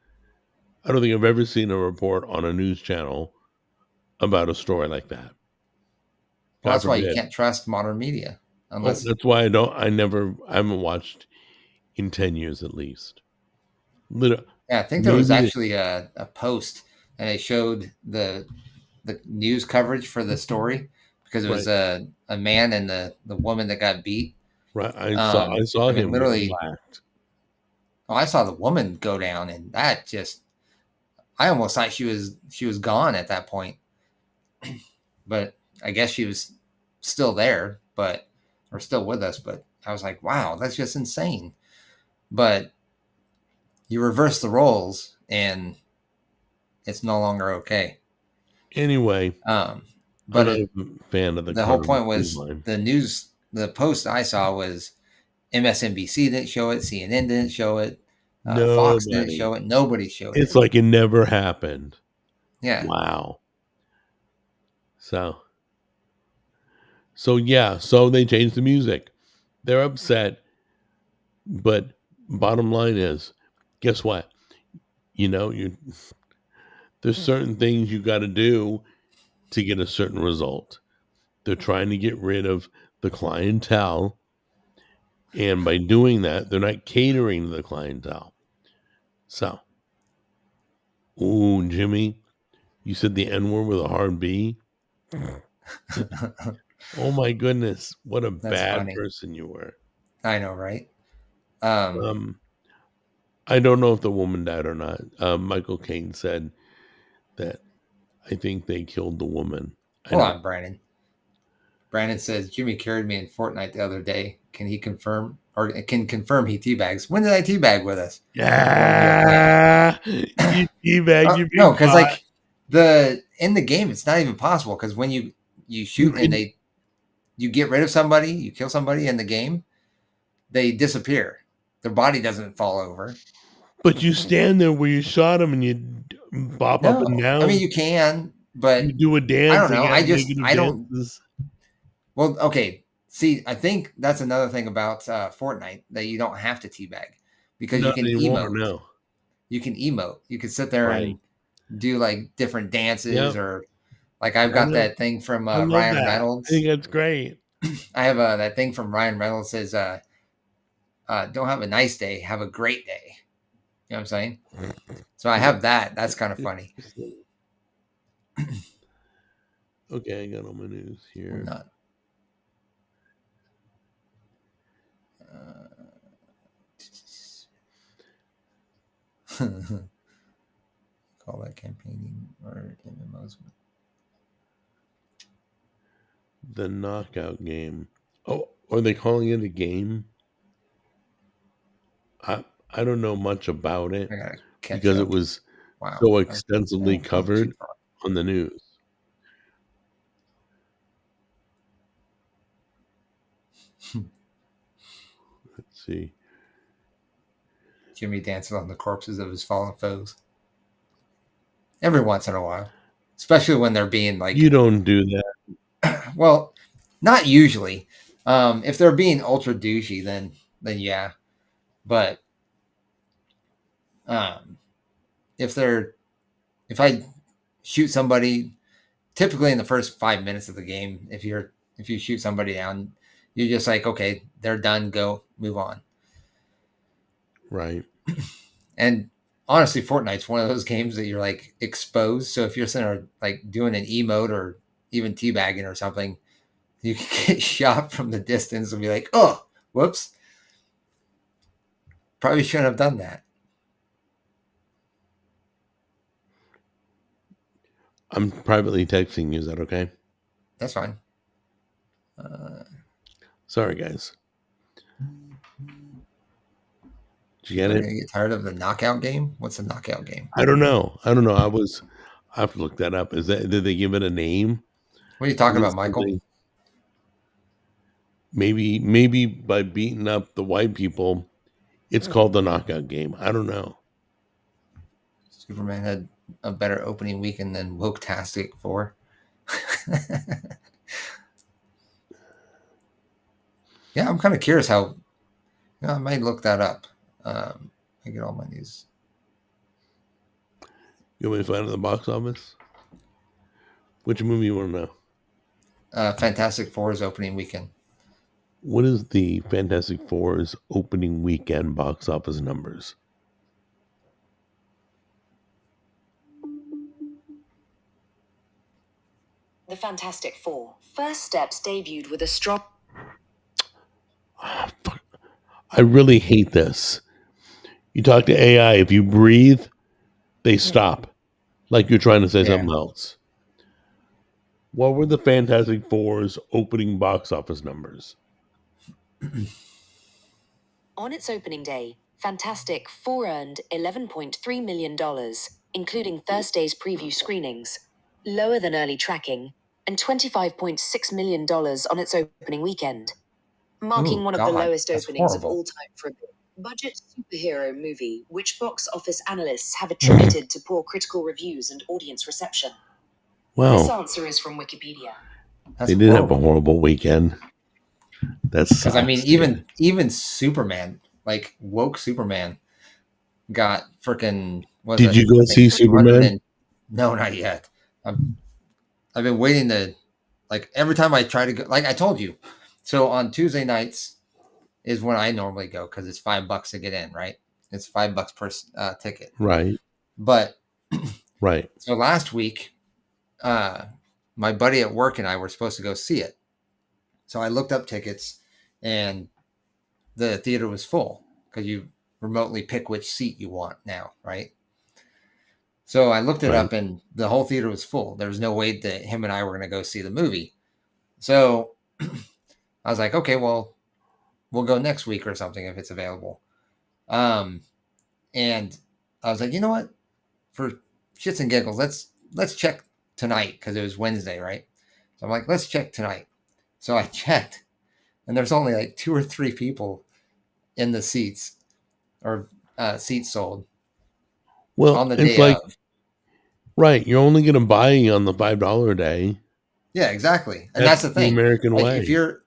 I don't think I've ever seen a report on a news channel about a story like that. Well, God that's why you forbid. can't trust modern media Oh, unless. that's why I don't. I haven't watched in 10 years at least. Yeah, I think there was Maybe actually a post and they showed the news coverage for the story because it was right, a man and the woman that got beat. right. I saw I mean, him getting literally, whacked. oh, I saw the woman go down, and that just I almost thought she was gone at that point. But I guess she was still there, but are still with us. But I was like, wow, that's just insane. But you reverse the roles, and it's no longer okay. Anyway, Um, I'm but not a fan of the the whole current point was line. the post I saw was MSNBC didn't show it, CNN didn't show it, Fox didn't Nobody. show it, nobody showed It's it. like it never happened. Yeah. Wow. So yeah, so they changed the music. They're upset, but bottom line is, guess what? There's certain things you got to do to get a certain result. They're trying to get rid of the clientele, and by doing that, they're not catering to the clientele. So, ooh, Jimmy, you said the N word with a hard B. Oh my goodness, what a That's bad funny. person you were. I know, right? I don't know if the woman died or not. Michael Caine said that I think they killed the woman. Hold on, Brandon. Brandon says Jimmy carried me in Fortnite the other day. Can he confirm or can confirm he teabags? When did I teabag with us? Yeah, you teabag, you no, big because bot. like in the game, it's not even possible because when you shoot and you get rid of somebody, you kill somebody in the game, they disappear. Their body doesn't fall over. But you stand there where you shot him and you bop up and down. I mean, you can, but you do a dance. I don't know. I don't. Dances. Well, okay. See, I think that's another thing about Fortnite that you don't have to teabag because you can emote. No. You can emote. You can sit there Right. and do like different dances or like I've got that thing from Ryan Reynolds. I think that's great. I have that thing from Ryan Reynolds says, "Don't have a nice day, have a great day." You know what I'm saying? So I have that. That's kind of funny. Okay, I got all my news here. Not. Call that campaigning or MMOs. The knockout game. Oh, are they calling it a game? I don't know much about it because it was so extensively covered on the news. Let's see. Jimmy dancing on the corpses of his fallen foes. Every once in a while. Especially when they're being like... You don't do that. Well, not usually. If they're being ultra douchey, then yeah. But if I shoot somebody, typically in the first 5 minutes of the game, if you shoot somebody down, you're just like, okay, they're done, go, move on. Right. And honestly, Fortnite's one of those games that you're like exposed. So if you're sitting there like doing an emote or even teabagging or something, you can get shot from the distance and be like, oh, whoops. Probably shouldn't have done that. I'm privately texting you. Is that okay? That's fine. Sorry, guys. Did you get it? Gonna get tired of the knockout game? What's a knockout game? I don't know. I have to look that up. Did they give it a name? What are you talking about, Michael? Maybe by beating up the white people, it's called the knockout game. I don't know. Superman had a better opening weekend than Woketastic 4. Yeah, I'm kind of curious how. I might look that up. I get all my news. You want me to find it in the box office? Which movie you want to know? Fantastic Four's opening weekend. What is the Fantastic Four's opening weekend box office numbers? The Fantastic Four. First Steps debuted with a strong... Oh, fuck. I really hate this. You talk to AI, if you breathe, they stop. Like you're trying to say something else. What were the Fantastic Four's opening box office numbers? On its opening day, Fantastic Four earned $11.3 million, including Thursday's preview screenings, lower than early tracking, and $25.6 million on its opening weekend, marking Ooh, one of the God, lowest that's openings of horrible. all time for a budget superhero movie, which box office analysts have attributed to poor critical reviews and audience reception. This Well, answer is from Wikipedia. That's they did have a horrible. horrible weekend. That Because I mean, sucks, dude. even Superman, like woke Superman, got freaking. Was Did it? you go I think see Superman? no, not yet. I've been waiting to, like, every time I try to go. Like I told you, so on Tuesday nights is when I normally go because it's $5 to get in. Right, it's $5 per ticket. Right, But right. so last week, my buddy at work and I were supposed to go see it. So I looked up tickets, and the theater was full because you remotely pick which seat you want now, right? So I looked it Right. up, and the whole theater was full. There was no way that him and I were going to go see the movie. So I was like, okay, well, we'll go next week or something if it's available. And I was like, you know what? For shits and giggles, let's check tonight because it was Wednesday, right? So I'm like, let's check tonight. So I checked, and there's only like 2 or 3 people in the seats, or seats sold Well, on the it's day like, of. right, you're only going to buy on the $5 a day. Yeah, exactly. And that's the thing. American Like way.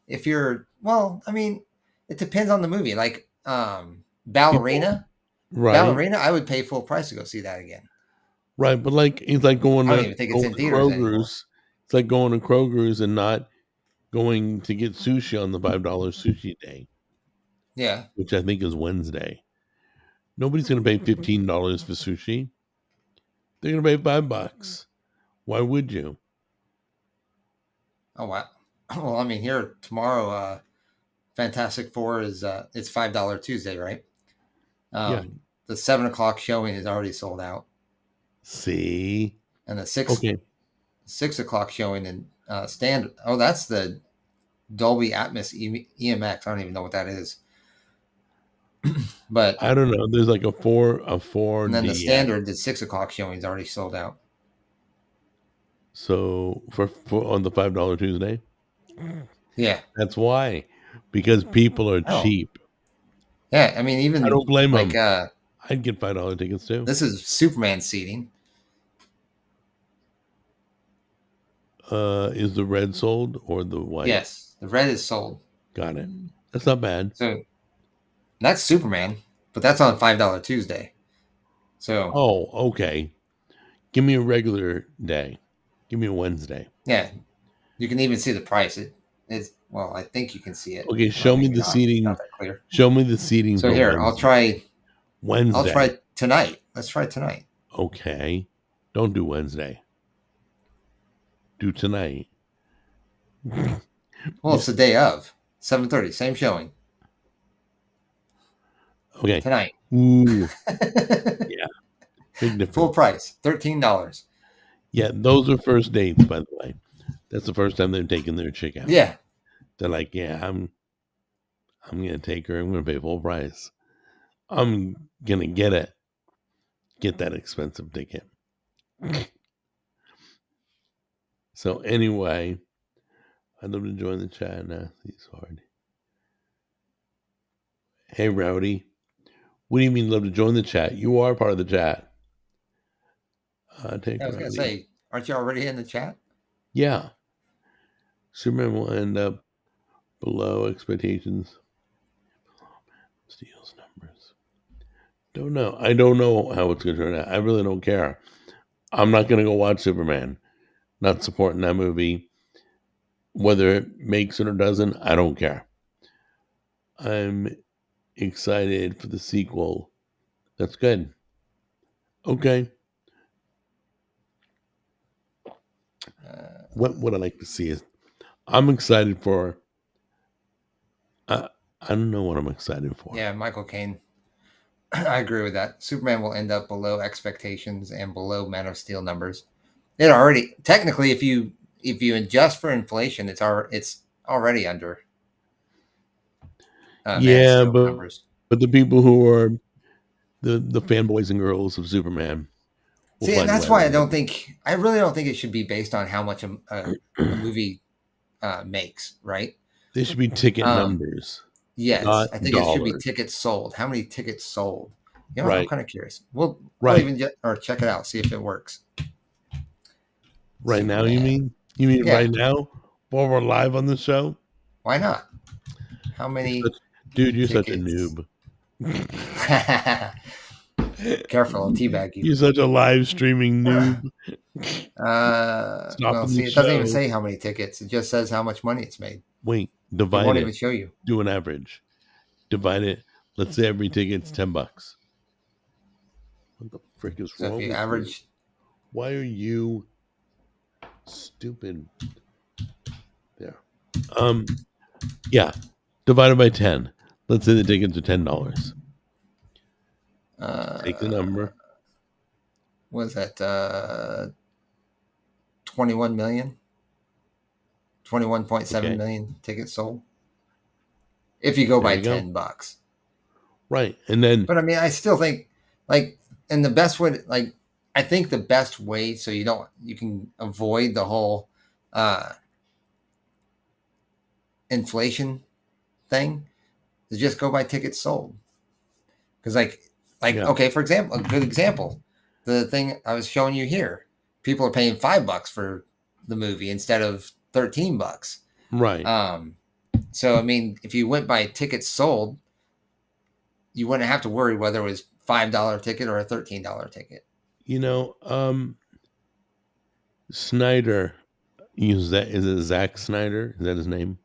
if you're well, I mean, it depends on the movie. Like Ballerina, Right, I would pay full price to go see that again. right. But like, it's like going I don't to even think it's in theaters anymore. Kroger's. It's like going to Kroger's and not going to get sushi on the $5 sushi day, Yeah. which I think is Wednesday. Nobody's going to pay $15 for sushi. They're going to pay $5. Why would you? Oh wow. Well, I mean, here tomorrow, Fantastic Four is it's $5 Tuesday, right? Yeah. The 7:00 showing is already sold out, See, and the 6 okay, 6:00 showing in standard. Oh, that's the Dolby Atmos EMX. I don't even know what that is. But I don't know. There's like a four and then the DX. standard, the 6:00 showing is already sold out. So for on the $5 Tuesday, Yeah. that's why, because people are Oh. cheap. Yeah. I mean, even I don't blame like them. I'd get $5 tickets too. this is Superman seating. Is the red sold or the white? Yes, the red is sold. Got it. That's not bad. So that's Superman, but that's on $5 Tuesday. So Oh, okay. Give me a regular day. Give me a Wednesday. yeah, you can even see the price. It's well, I think you can see it. Okay, show me the seating. Not that clear. Show me the seating. So for here, Wednesday. I'll try Wednesday. tonight. Let's try tonight. Okay. Don't do Wednesday. Do tonight. Well, it's the day of 7:30, same showing Okay. tonight. Ooh. Big difference. Full price, $13. Yeah, those are first dates, by the way. That's the first time they're taking their chick out. Yeah, They're like, yeah, I'm gonna take her. I'm gonna pay full price. I'm gonna get that expensive ticket. So anyway, I'd love to join the chat now. He's hard. Hey, Rowdy. What do you mean love to join the chat? You are part of the chat. Take I was Rowdy. gonna say, aren't you already in the chat? Yeah. Superman will end up below expectations. Steals numbers. Don't know. I don't know how it's going to turn out. I really don't care. I'm not going to go watch Superman. Not supporting that movie. Whether it makes it or doesn't, I don't care. I'm excited for the sequel. That's good. Okay. What I like to see is I'm excited for. I don't know what I'm excited for. Yeah, Michael Caine. I agree with that. Superman will end up below expectations and below Man of Steel numbers. It already technically, if you if you adjust for inflation, it's already under Man of Yeah, Steel numbers. but the people who are the fanboys and girls of Superman will See, and find that's why whatever. I really don't think it should be based on how much a movie makes, right? They should be ticket Um, numbers, yes, not I think it should be dollars. tickets sold. How many tickets sold? You know, I'm Right, kind of curious. Well, I'll right, even or check it out, see if it works. right now. You Superman. mean? You mean Yeah, right now while we're live on the show? why not? How You're many such, dude, you're such a tickets? noob. Careful, I'll teabag you. You're such a live streaming noob. Well, Stopping the see, it doesn't even show. say how many tickets. It just says how much money it's made. Wait, It divide won't it. even show you. Do an average. Divide it. Let's say every ticket's $10. What the frick is So if wrong you with you? average, Why are you stupid? There. Yeah. Divided by 10. Let's say the tickets are $10. Take the number. what is that? 21 million? 21.7 Okay. million tickets sold. If you go There by you go. $10. Right. And then But I mean, I still think and the best way, I think the best way so you can avoid the whole inflation thing is just go by tickets sold. Because Yeah. okay, for example, a good example, the thing I was showing you here, people are paying $5 for the movie instead of $13. Right. So I mean, if you went by tickets sold, you wouldn't have to worry whether it was $5 ticket or a $13 ticket. You know, Snyder uses that. Is it Zack Snyder? Is that his name?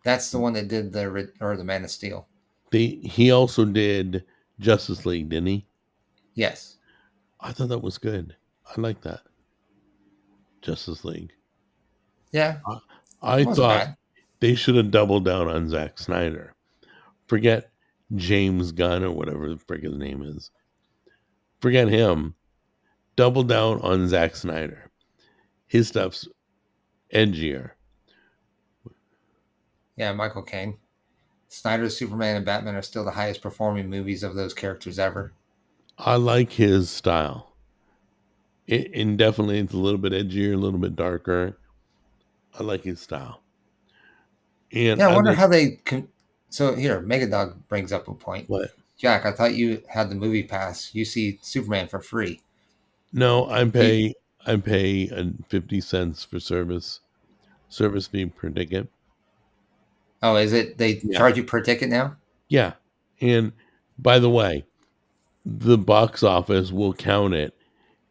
That's the one that did the Man of Steel. He also did Justice League, didn't he? Yes. I thought that was good. I like that. Justice League. Yeah. I It wasn't thought bad. they should have doubled down on Zack Snyder. Forget James Gunn or whatever the frick his name is. Forget him. Double down on Zack Snyder. His stuff's edgier. Yeah, Michael Caine. Snyder's Superman and Batman are still the highest performing movies of those characters ever. I like his style. And definitely it's a little bit edgier, a little bit darker. I like his style. And Yeah, I wonder think, how they can. So here, Megadog brings up a point. what? Jack, I thought you had the movie pass. You see Superman for free. No, I pay 50 cents for service fee per ticket. Oh, is it? They Yeah. charge you per ticket now? Yeah. And by the way, the box office will count it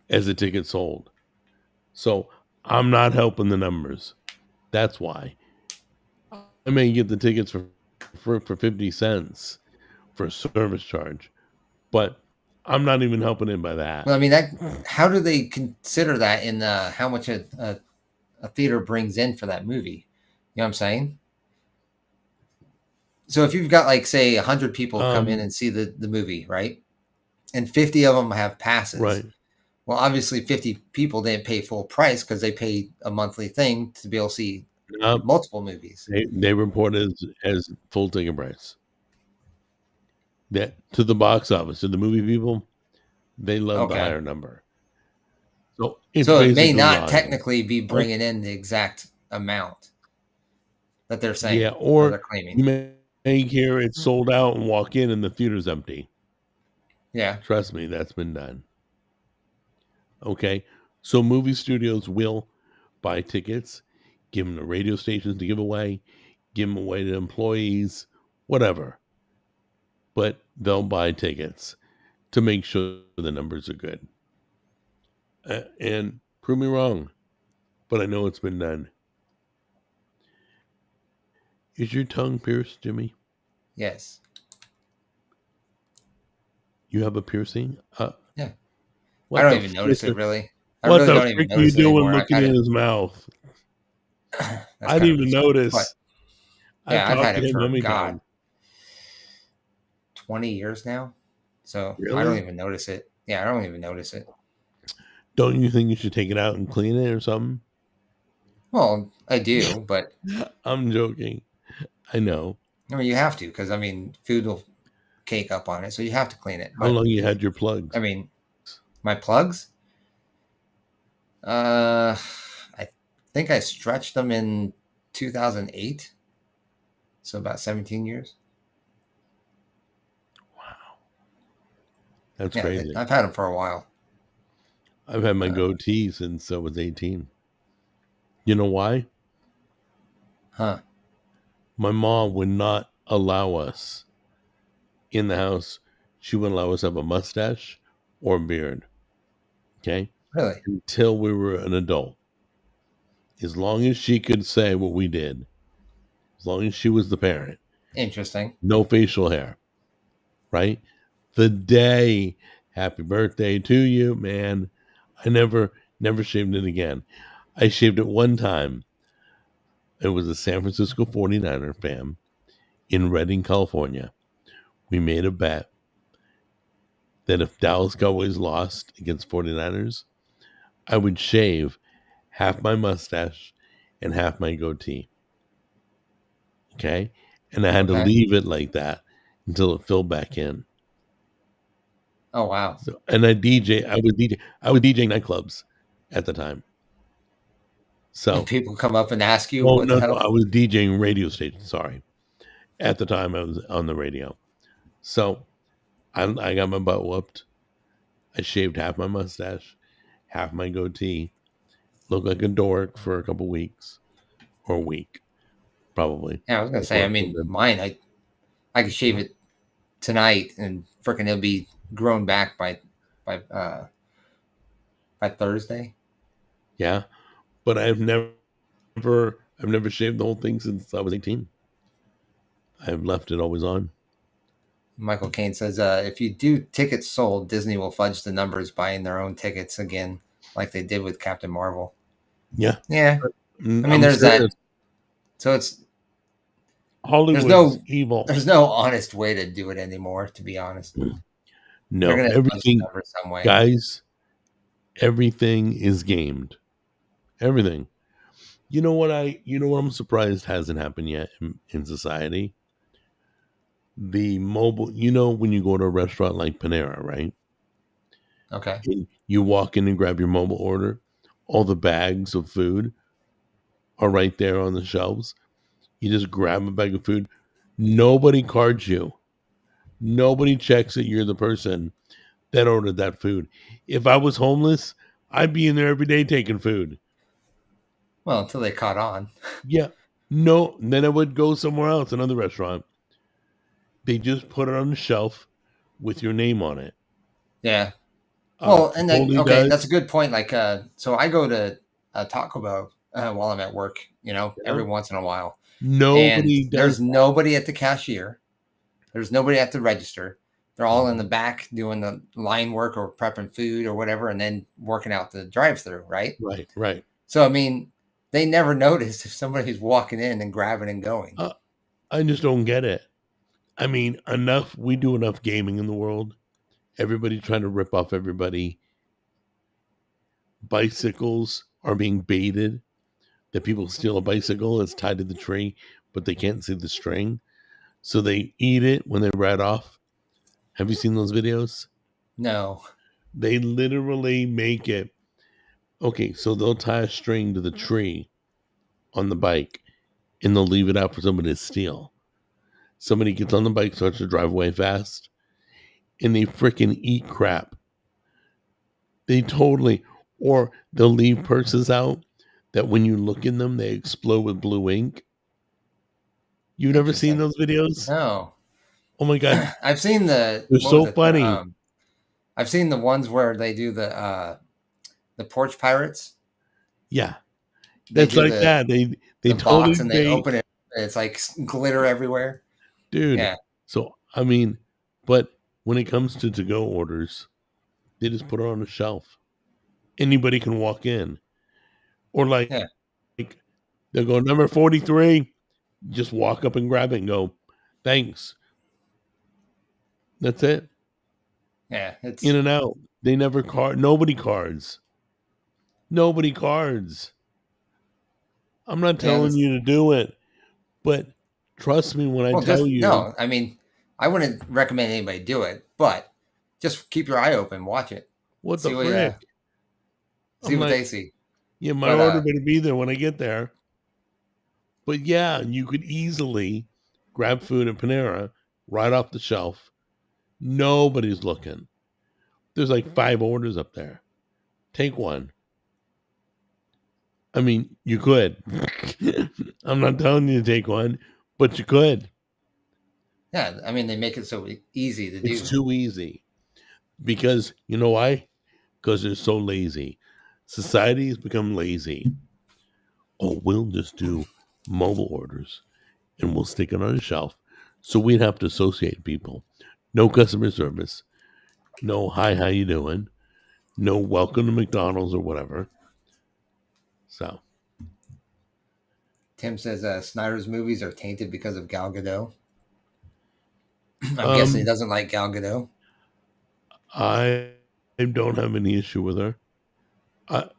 as a ticket sold. So I'm not helping the numbers. That's why. I may get the tickets for 50 cents for a service charge, but I'm not even helping it by that. Well, I mean, how do they consider that in how much a theater brings in for that movie? You know what I'm saying? So if you've got say 100 people come in and see the movie, right? And 50 of them have passes. Right. Well, obviously 50 people didn't pay full price because they paid a monthly thing to be able to see multiple movies. They report as full ticket price. That to the box office, to the movie people, they love the higher number. So it may not technically be bringing in the exact amount that they're saying. Yeah, or they're claiming. You may hear it's sold out and walk in and the theater's empty. Yeah. Trust me, that's been done. Okay. So movie studios will buy tickets, give them to radio stations to give away, give them away to employees, whatever. But they'll buy tickets to make sure the numbers are good. And prove me wrong, but I know it's been done. Is your tongue pierced, Jimmy? Yes. You have a piercing? Yeah. I don't even notice it, really. I What really the don't even frick are you notice it doing anymore. looking in his mouth? I didn't even notice. Yeah, I've had talked to it him for, many God, times. 20 years now. So I Really? don't even notice it. Yeah, I don't even notice it. Don't you think you should take it out and clean it or something? Well, I do, but I'm joking. I know. I mean, you have to because I mean, food will cake up on it, so you have to clean it. How But long you had your plugs? I mean, my plugs, I think I stretched them in 2008, so about 17 years. That's Yeah, crazy. I've had them for a while. I've had my goatee since I was 18. You know why? Huh? My mom would not allow us in the house. She wouldn't allow us to have a mustache or a beard. Okay. Really Until we were an adult. As long as she could say what we did, as long as she was the parent, interesting. no facial hair, right? The day, happy birthday to you, man. I never shaved it again. I shaved it one time. It was a San Francisco 49er fam in Redding, California. We made a bet that if Dallas Cowboys lost against 49ers, I would shave half my mustache and half my goatee. Okay. And I had to Okay. leave it like that until it filled back in. Oh wow. So, and I was DJing nightclubs at the time. So, And people come up and ask you oh what no, the no, hell. I was DJing radio stations. Sorry, at the time I was on the radio. So, I got my butt whooped. I shaved half my mustache, half my goatee. Looked like a dork for a couple weeks, or a week, probably. Yeah, I was gonna say. I mean, mine. I could shave it tonight, and freaking it'll be grown back by by Thursday. Yeah, but I've never shaved the whole thing since I was 18. I've left it always on. Michael Caine says, if you do tickets sold, Disney will fudge the numbers buying their own tickets again, like they did with Captain Marvel. Yeah, Yeah. I mean, I'm there's serious. that. So it's Hollywood's evil. there's no honest way to do it anymore, to be honest. No, They're gonna fudge the everything, numbers some way. guys, everything is gamed. Everything. You know what I'm surprised hasn't happened yet in society? The mobile, when you go to a restaurant like Panera, right? Okay. And you walk in and grab your mobile order, all the bags of food are right there on the shelves. You just grab a bag of food. Nobody cards you. Nobody checks that you're the person that ordered that food. If I was homeless, I'd be in there every day taking food. Well, until they caught on. Yeah. No, then I would go somewhere else, another restaurant. They just put it on the shelf with your name on it. Yeah. Well, and then, Chipotle okay, does. that's a good point. Like, so I go to Taco Bell while I'm at work, every once in a while. Nobody And does. there's nobody at the cashier. There's nobody at the register. They're all in the back doing the line work or prepping food or whatever, and then working out the drive-through, right? Right. So, I mean, they never notice if somebody's walking in and grabbing and going. I just don't get it. I mean, we do enough gaming in the world. Everybody trying to rip off everybody. Bicycles are being baited. That people steal a bicycle, it's tied to the tree, but they can't see the string. So they eat it when they ride off. Have you seen those videos? No. They literally make it. Okay, so they'll tie a string to the tree on the bike and they'll leave it out for somebody to steal. Somebody gets on the bike, starts to drive away fast, and they freaking eat crap. They totally, or they'll leave purses out that when you look in them, they explode with blue ink. You've never seen those videos? No. Oh my God. I've seen They're so funny. I've seen the ones where they do the porch pirates. Yeah. That's like that. They totally box and they open it. And it's like glitter everywhere. Dude. Yeah. So, I mean, but when it comes to go orders, they just put it on the shelf. Anybody can walk in. Or like they'll go, number 43, just walk up and grab it and go, thanks. That's it. Yeah. It's in and out. They never card. Nobody cards. Nobody cards. I'm not Yeah, telling you to do it, but trust me when I well, tell just you. no. I mean, I wouldn't recommend anybody do it, but just keep your eye open, watch it, What the see what frick? see I'm what like, they see. yeah, my But order better be there when I get there. But yeah, you could easily grab food at Panera right off the shelf. Nobody's looking. There's like 5 orders up there. Take one. I mean, you could. I'm not telling you to take one, but you could. yeah, I mean, they make it so easy to It's do. too easy. Because you know why? Because they're so lazy. Society has become lazy. Oh, we'll just do mobile orders and we'll stick it on a shelf. So we'd have to associate people. No customer service. No hi, how you doing? No welcome to McDonald's or whatever. So Tim says Snyder's movies are tainted because of Gal Gadot. I'm guessing he um doesn't like Gal Gadot. I don't have any issue with her.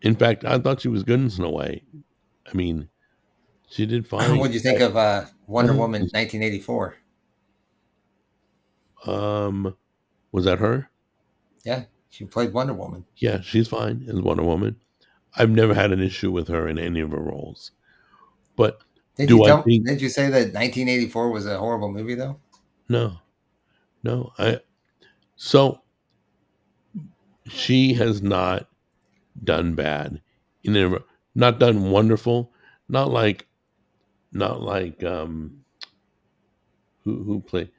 In fact, I thought she was good in Snow White. I mean, she did fine. What do you think of Wonder Woman 1984? Was that her? Yeah, she played Wonder Woman. Yeah, she's fine as Wonder Woman. I've never had an issue with her in any of her roles. But Did do you I tell? think Did you say that 1984 was a horrible movie though? no, no, so she has not done bad not done wonderful, not like who played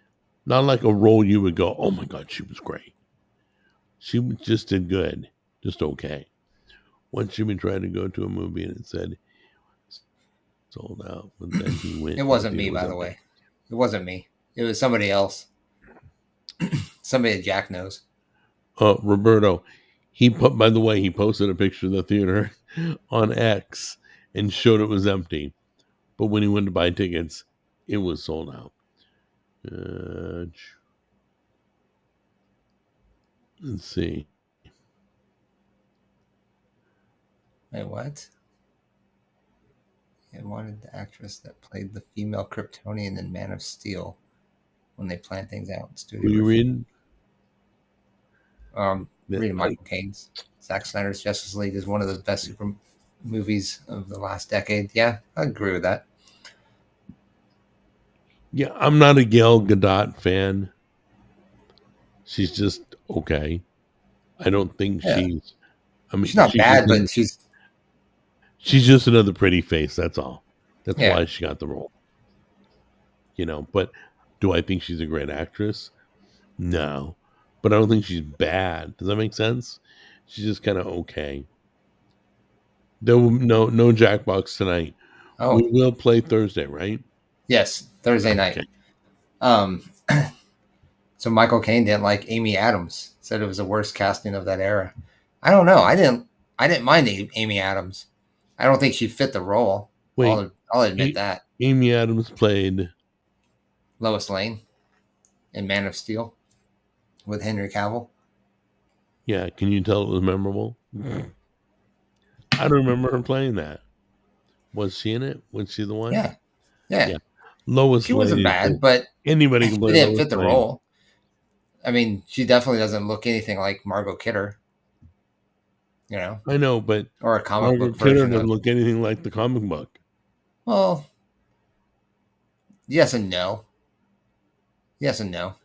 not like a role you would go, oh my god, she was great. She just did good, just okay. Once she been trying to go to a movie and it said sold out, but then he went It and the wasn't theater me, was by the empty. way. It wasn't me. It was somebody else. Somebody that Jack knows. Roberto, he put by the way, he posted a picture of the theater on X and showed it was empty. But when he went to buy tickets, it was sold out. Let's see. Wait, what? It wanted the actress that played the female Kryptonian in Man of Steel when they plan things out in studio. Were you review. reading? Reading Michael Caine's. Zack Snyder's Justice League is one of the best super movies of the last decade. Yeah, I agree with that. Yeah, I'm not a Gal Gadot fan. She's just okay. I don't think Yeah. she's. I mean, She's not bad, but she's just another pretty face. That's all. That's Yeah. why she got the role. You know, but do I think she's a great actress? No, but I don't think she's bad. Does that make sense? She's just kind of okay. There will no Jackbox tonight. oh We will play Thursday, right? yes, Thursday night. Okay. So Michael Caine didn't like Amy Adams. Said it was the worst casting of that era. I don't know. I didn't mind Amy Adams. I don't think she fit the role. Wait, I'll admit that. Amy Adams played Lois Lane in Man of Steel with Henry Cavill. Yeah, can you tell it was memorable? I don't remember her playing that. Was she in it? Was she the one? Yeah. Lois She Lane. wasn't bad, but Anybody can she play didn't Lois fit the Lane. role. I mean, she definitely doesn't look anything like Margot Kidder. You know, I know, but or a comic Margaret book Kidder version doesn't of. look anything like the comic book. Well, yes and no. Yes and no.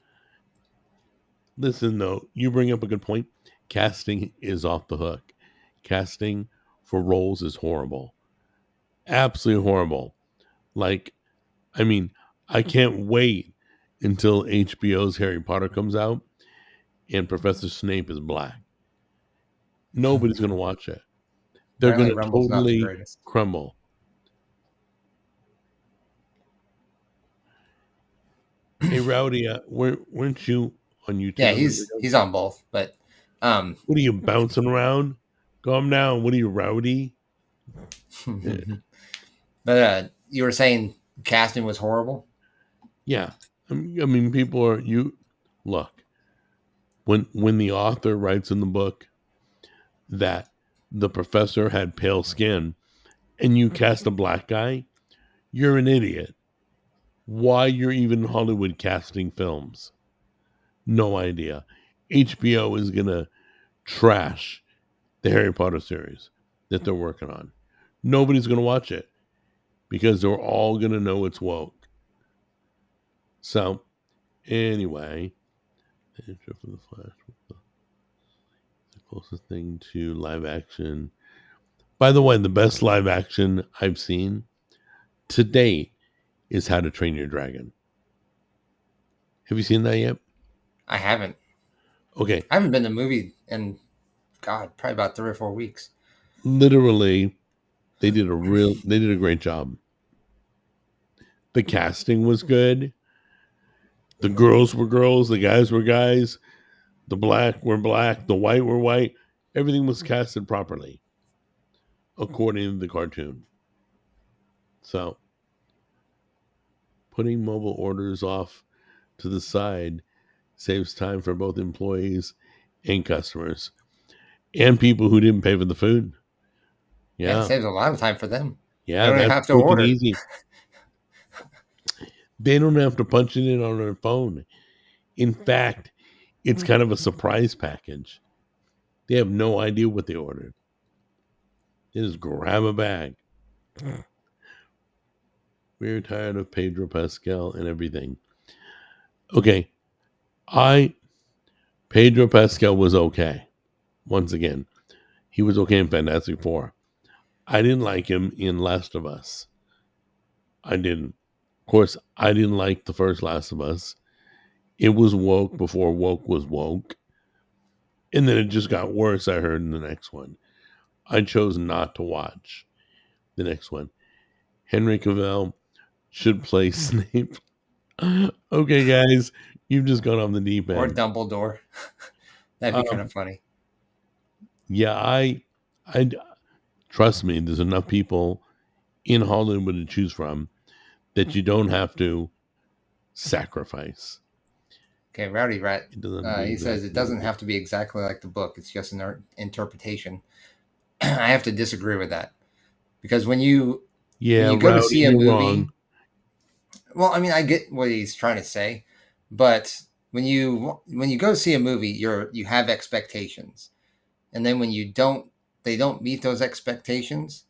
Listen, though, you bring up a good point. Casting is off the hook. Casting for roles is horrible. Absolutely horrible. Like, I mean, I can't wait until HBO's Harry Potter comes out and Professor Snape is black. Nobody's going to watch it. They're going Apparently to Rumble's not the totally greatest. crumble. Hey, Rowdy, weren't you on YouTube? Yeah, he's on both, but What are you bouncing around? Calm down. What are you, Rowdy? but you were saying casting was horrible. Yeah, I mean, people are look when the author writes in the book that the professor had pale skin and you cast a black guy, you're an idiot. Why you're even in Hollywood casting films? No idea. HBO is going to trash the Harry Potter series that they're working on. Nobody's going to watch it because they're all going to know it's woke. So, anyway, the Flash, the closest thing to live action. By the way, the best live action I've seen to date is How to Train Your Dragon. Have you seen that yet? I haven't. Okay. I haven't been to a movie in, God, probably about 3 or 4 weeks. Literally, they did a great job. The casting was good. The girls were girls, the guys were guys, the black were black, the white were white. Everything was casted properly according to the cartoon. So, putting mobile orders off to the side saves time for both employees and customers and people who didn't pay for the food. Yeah, it saves a lot of time for them. Yeah, They don't even that's have to quick and order. easy. They don't have to punch it in on their phone. In fact, it's kind of a surprise package. They have no idea what they ordered. They just grab a bag. We're tired of Pedro Pascal and everything. Okay, Pedro Pascal was okay. Once again, he was okay in Fantastic Four. I didn't like him in Last of Us. I didn't. Of course, I didn't like the first Last of Us. It was woke before woke was woke. And then it just got worse, I heard, in the next one. I chose not to watch the next one. Henry Cavill should play Snape. Okay, guys, you've just gone off the deep end. Or Dumbledore. That'd be kind of funny. Yeah, I trust me, there's enough people in Hollywood to choose from that you don't have to sacrifice. Okay, Rowdy Rat. It doesn't He says it doesn't have to be exactly like the book. It's just an interpretation. I have to disagree with that because when you go to Rowdy, see a you're movie, wrong. well, I mean, I get what he's trying to say, but when you go to see a movie, you have expectations, and then when they don't meet those expectations,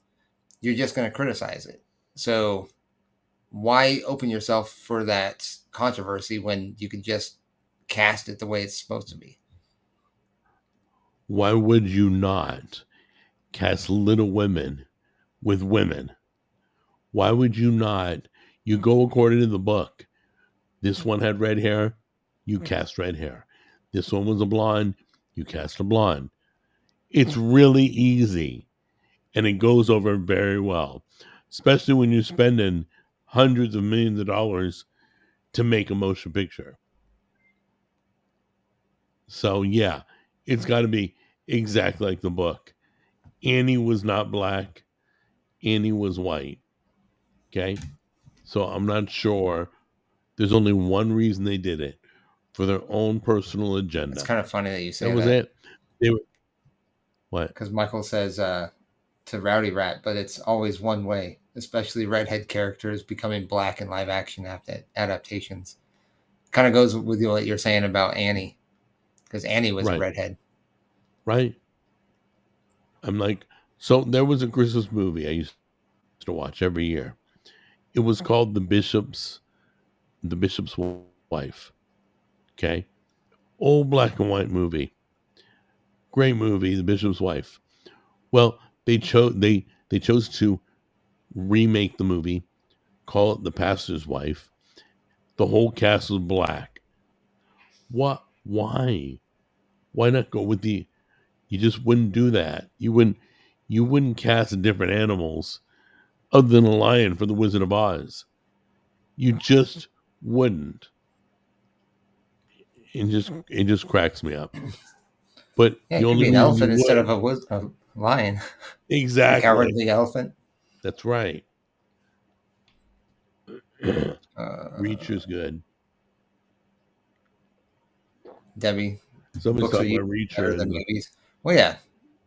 you're just going to criticize it. So why open yourself for that controversy when you could just cast it the way it's supposed to be? Why would you not cast Little Women with women? Why would you not? You go according to the book. This one had red hair, you cast red hair. This one was a blonde, you cast a blonde. It's really easy, and it goes over very well, especially when you're spending hundreds of millions of dollars to make a motion picture. So, yeah, it's got to be exactly like the book. Annie was not black, Annie was white. Okay? So, I'm not sure. There's only one reason they did it, for their own personal agenda. It's kind of funny that you say that. Was it. They were, what? Because Michael says to Rowdy Rat, but it's always one way, especially redhead characters becoming black in live action adaptations. Kind of goes with what you're saying about Annie, because Annie was a redhead. Right. I'm like, so there was a Christmas movie I used to watch every year. It was called The Bishop's Wife. Okay. Old black and white movie. Great movie, The Bishop's Wife. Well, they chose to remake the movie, call it The Pastor's Wife. The whole cast was black. What? Why? Why not go with the? You just wouldn't do that. You wouldn't cast different animals other than a lion for The Wizard of Oz. You just wouldn't. It just cracks me up. But yeah, it could be an elephant instead of a lion. Exactly. Cowardly elephant. That's right. Reacher's good. Debbie. Somebody's talking about Reacher. Better than movies. Well, yeah.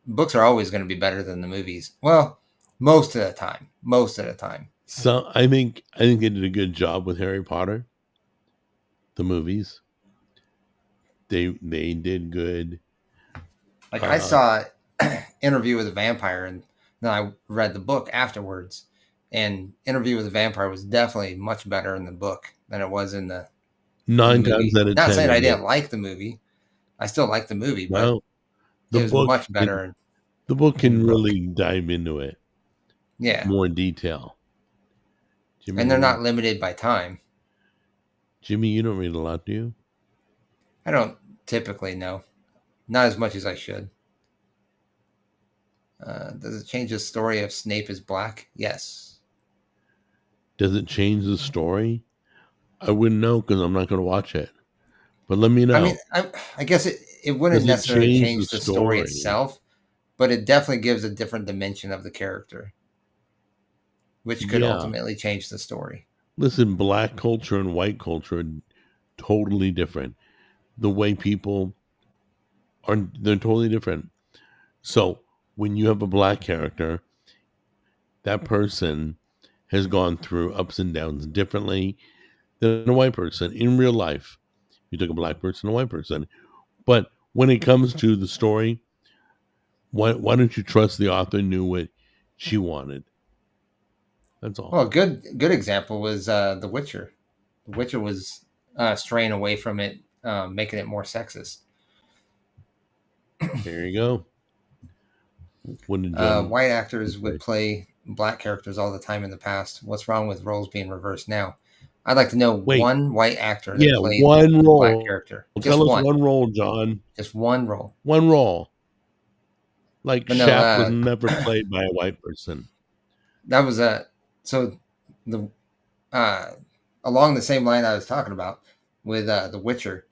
Books are always going to be better than the movies. Well, Most of the time. Most of the time. So I think they did a good job with Harry Potter, the movies. They did good. Like I saw Interview with a Vampire, and then I read the book afterwards. And Interview with a Vampire was definitely much better in the book than it was in the 9 movie. times out of Not 10. saying I it didn't is. like the movie. I still like the movie, but Well, the it was book much better. the book in can the book. really dive into it Yeah. more in detail. Jimmy, And they're not limited by time. Jimmy, you don't read a lot, do you? I don't typically know. Not as much as I should. Does it change the story if Snape is black? Yes. Does it change the story? I wouldn't know because I'm not going to watch it. But let me know. I mean, I guess it wouldn't Does it necessarily change change the the story story? itself, but it definitely gives a different dimension of the character, which could Yeah. ultimately change the story. Listen, black culture and white culture are totally different. The way people are, they're totally different. So when you have a black character, that person has gone through ups and downs differently than a white person in real life. You took a black person, a white person. But when it comes to the story, why don't you trust the author knew what she wanted? That's all. Well, a good example was The Witcher. The Witcher was straying away from it, making it more sexist. There you go. When did John, White actors would play black characters all the time in the past. What's wrong with roles being reversed now? I'd like to know Wait. one white actor that yeah, played one a black role. character. Just Tell us one. one role, John. Just one role. One role. Like But no, Shaq was never played by a white person. That was so the along the same line I was talking about with The Witcher.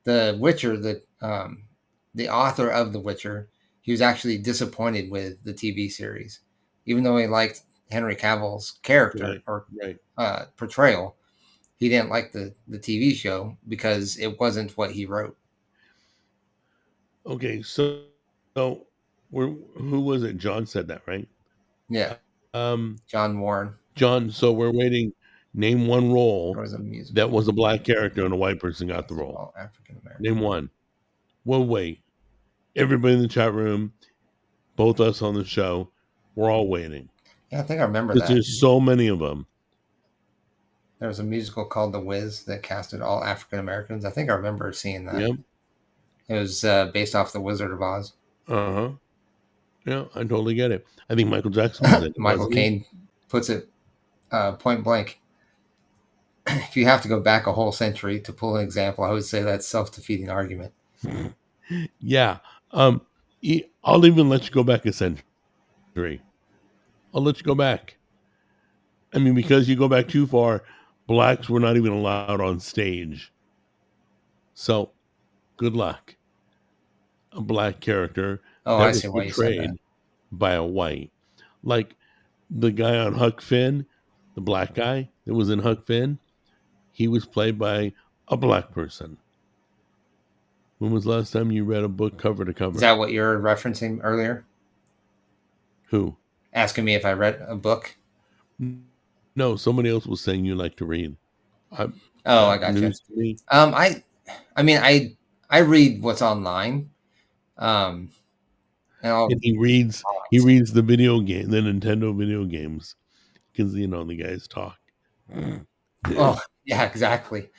The Witcher, the author of The Witcher, he was actually disappointed with the TV series, even though he liked Henry Cavill's character Right. portrayal. He didn't like the TV show because it wasn't what he wrote. Okay, so who was it? John said that, right? Yeah, John Warren. John, so we're waiting. Name one role Or was it a musical? that was a black character and a white person got the role. All African American. Name one. Well, wait. Everybody in the chat room, both us on the show, we're all waiting. Yeah, I think I remember Because that. there's so many of them. There was a musical called The Wiz that casted all African Americans. I think I remember seeing that. Yep. It was based off The Wizard of Oz. Uh-huh. Yeah, I totally get it. I think Michael Jackson was in it. Michael wasn't he? Caine puts it point blank. If you have to go back a whole century to pull an example, I would say that's self-defeating argument. Yeah. I'll even let you go back a century. I'll let you go back. I mean, because you go back too far, blacks were not even allowed on stage. So, good luck. A black character Oh, that I was see why you said portrayed that. by a white. Like the guy on Huck Finn, the black guy that was in Huck Finn, he was played by a black person. When was the last time you read a book cover to cover? Is that what you're referencing earlier? Who? Asking me if I read a book? No, somebody else was saying you like to read. Oh, I got you. News to me. I mean, I read what's online. And I'll, And he reads the video game, the Nintendo video games, because the guys talk. oh, yeah, exactly.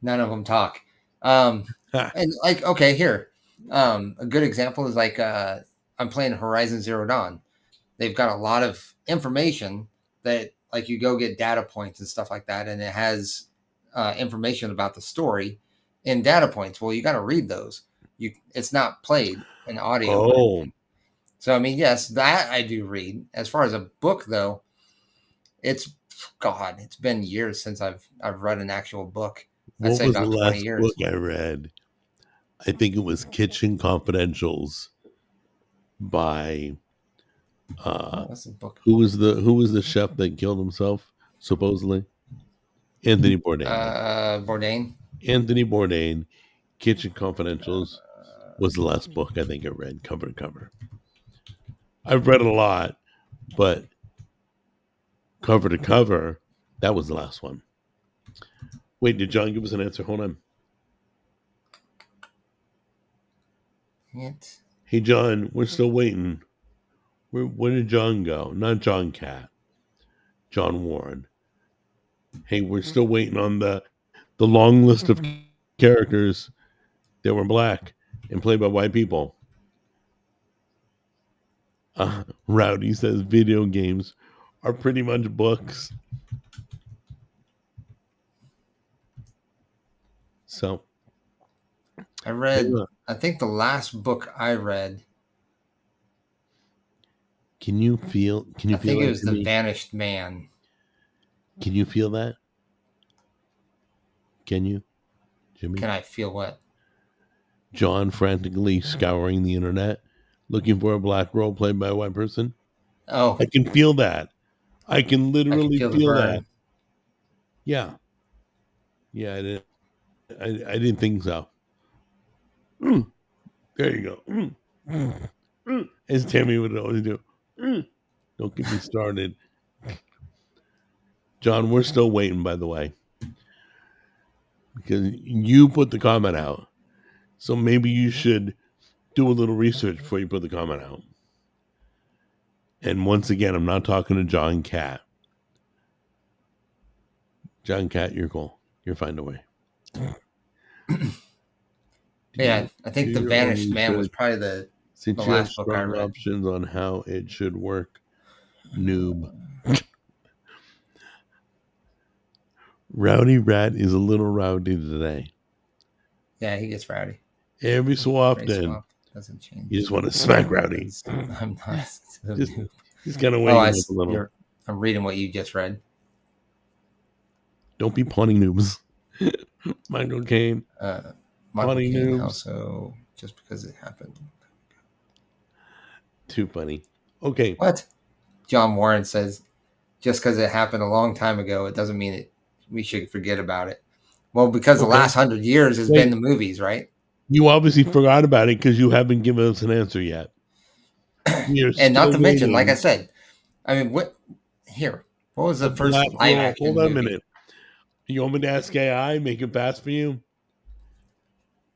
None of them talk. And like, okay, here, a good example is like, I'm playing Horizon Zero Dawn. They've got a lot of information that, like, you go get data points and stuff like that, and it has information about the story in data points. Well, you got to read those. It's not played in audio. Oh, So I mean, yes, that I do read. As far as a book, though, it's been years since I've read an actual book. I'd what say was the about 20 last years. book I read? I think it was Kitchen Confidentials by What's the book? who was the chef that killed himself supposedly? Anthony Bourdain. Bourdain. Anthony Bourdain. Kitchen Confidentials was the last book I think I read cover to cover. I've read a lot, but cover to cover, that was the last one. Wait, did John give us an answer? Hold on. It. Hey, John, we're still waiting. Where did John go? Not John Cat. John Warren. Hey, we're still waiting on the long list of characters that were black and played by white people. Rowdy says video games are pretty much books. So I read. I think the last book I read. Can you feel? I think it was The Vanished Man. Can you feel that? Can you, Jimmy? Can I feel what? John frantically scouring the internet, looking for a black role played by a white person. Oh, I can feel that. I can literally feel that. Yeah. Yeah, I didn't think so. There you go. As Tammy would always do. Don't get me started. John, we're still waiting, by the way. Because you put the comment out. So maybe you should do a little research before you put the comment out. And once again, I'm not talking to John Cat. John Cat, you're cool. You'll find a way. Yeah, I think The Vanished Man was probably the last book I read. Options on how it should work, noob. Rowdy Rat is a little rowdy today. Yeah, he gets rowdy. Every so often. Doesn't change. You just want to smack Rowdy. I'm not. He's kind of waiting a little. I'm reading what you just read. Don't be punning noobs. Michael Caine. Michael Caine also, just because it happened. Too funny. Okay. What? John Warren says, just because it happened a long time ago, it doesn't mean we should forget about it. Well, because the last 100 years has been the movies, right? You obviously forgot about it because you haven't given us an answer yet. And not to mention, like I said, I mean, what was the first live action hold on a minute. You want me to ask AI, make it fast for you?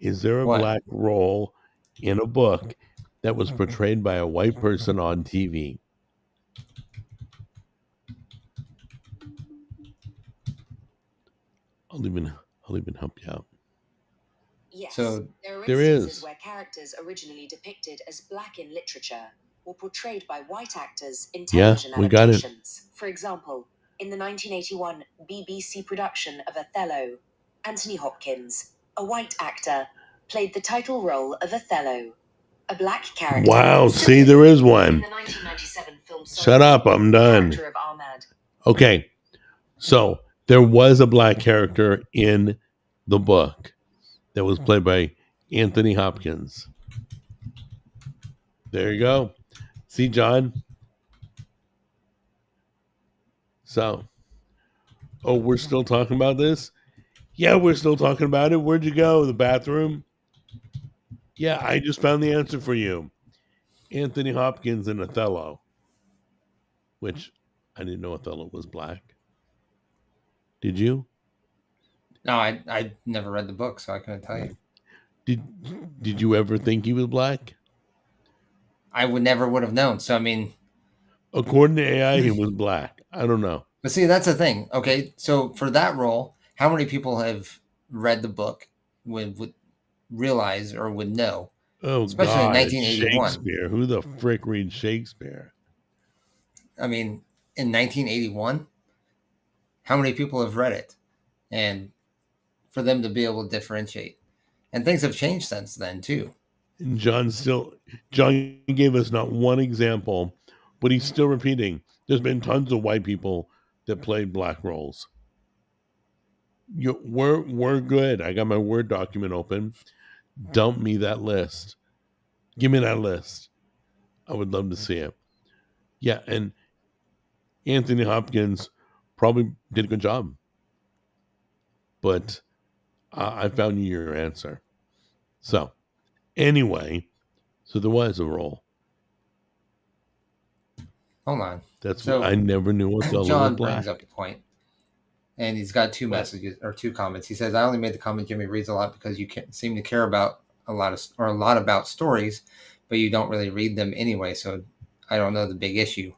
Is there a black role in a book that was portrayed by a white person on TV? I'll even help you out. Yes, so there is where characters originally depicted as black in literature were portrayed by white actors in television adaptations. For example, in the 1981 BBC production of Othello, Anthony Hopkins, a white actor, played the title role of Othello. A black character. Wow, see, there is one. In the 1997 film Shut up, I'm done. Okay, so there was a black character in the book that was played by Anthony Hopkins. There you go. See, John? So, we're still talking about this? Yeah, we're still talking about it. Where'd you go? The bathroom? Yeah, I just found the answer for you. Anthony Hopkins in Othello. Which, I didn't know Othello was black. Did you? No, I never read the book, so I couldn't tell you. Did you ever think he was black? I would have known. So I mean, according to AI, he was black. I don't know. But see, that's the thing. Okay, so for that role, how many people have read the book would realize or would know? Oh, especially God, in 1981. Shakespeare. Who the frick reads Shakespeare? I mean, in 1981, how many people have read it? And for them to be able to differentiate. And things have changed since then, too. And John gave us not one example, but he's still repeating. There's been tons of white people that played black roles. We're good. I got my Word document open. Dump me that list. Give me that list. I would love to see it. Yeah, and Anthony Hopkins probably did a good job. But I found you your answer. So, anyway, so there was a role. Hold on. That's So I never knew Othello John was black. brings up a point, and he's got two messages or two comments. He says, "I only made the comment Jimmy reads a lot because you seem to care about a lot about stories, but you don't really read them anyway. So I don't know the big issue."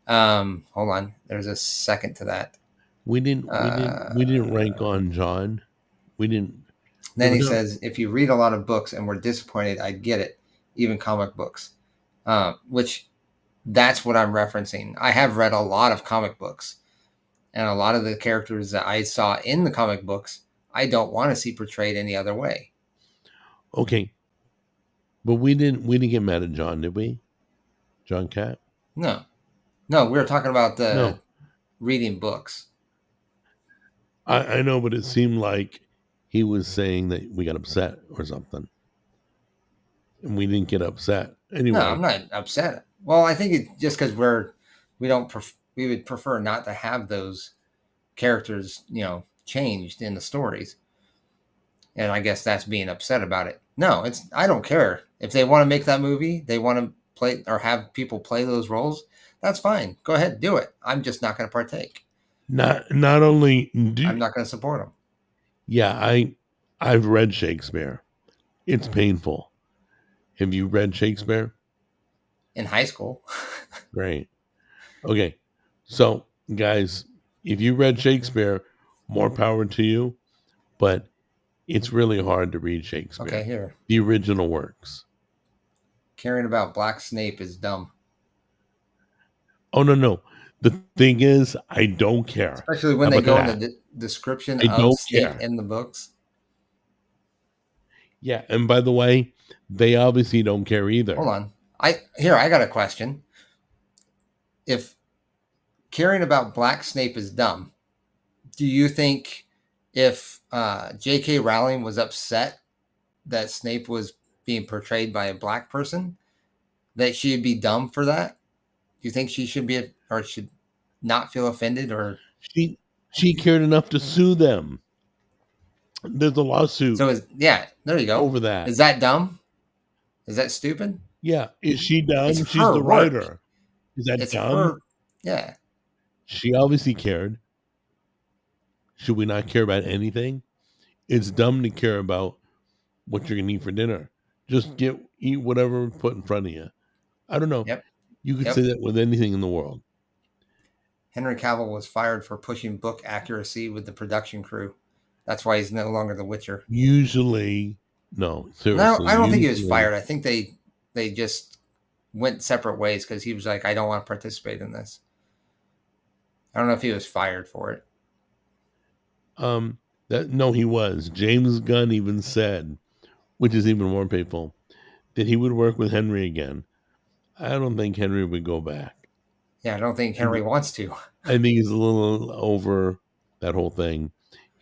Hold on. There's a second to that. We didn't rank on John. We didn't. Then he No. says, "If you read a lot of books and were disappointed, I'd get it, even comic books." Which that's what I'm referencing. I have read a lot of comic books, and a lot of the characters that I saw in the comic books, I don't want to see portrayed any other way. Okay, but we didn't get mad at John, did we? John Cat? No, we were talking about the No. reading books. I know, but it seemed like he was saying that we got upset or something, and we didn't get upset anyway. No, I'm not upset. Well, I think it's just because we would prefer not to have those characters, changed in the stories. And I guess that's being upset about it. No, I don't care. If they want to make that movie, they want to play or have people play those roles, that's fine. Go ahead, do it. I'm just not going to partake. Not only I'm not going to support them. Yeah, I've read Shakespeare. It's painful. Have you read Shakespeare? In high school. Great. Okay. So, guys, if you read Shakespeare, more power to you, but it's really hard to read Shakespeare. Okay, here. The original works. Caring about Black Snape is dumb. Oh, no. The thing is, I don't care. Especially when they go in the description of Snape in the books. Yeah, and by the way, they obviously don't care either. Hold on. I got a question. If caring about Black Snape is dumb, do you think if J.K. Rowling was upset that Snape was being portrayed by a black person, that she'd be dumb for that? Do you think she should be or should not feel offended? Or she cared enough to sue them. There's a lawsuit. So there you go. Over that. Is that dumb? Is that stupid? Yeah. Is she dumb? She's the writer. Is that dumb? Yeah. She obviously cared. Should we not care about anything? It's dumb to care about what you're gonna eat for dinner. Just eat whatever put in front of you. I don't know. Yep. You could say that with anything in the world. Henry Cavill was fired for pushing book accuracy with the production crew. That's why he's no longer the Witcher. Usually, no. Seriously, no, I don't think he was fired. I think they just went separate ways because he was like, I don't want to participate in this. I don't know if he was fired for it. No, he was. James Gunn even said, which is even more painful, that he would work with Henry again. I don't think Henry would go back. Yeah, I don't think Henry wants to. I think he's a little over that whole thing.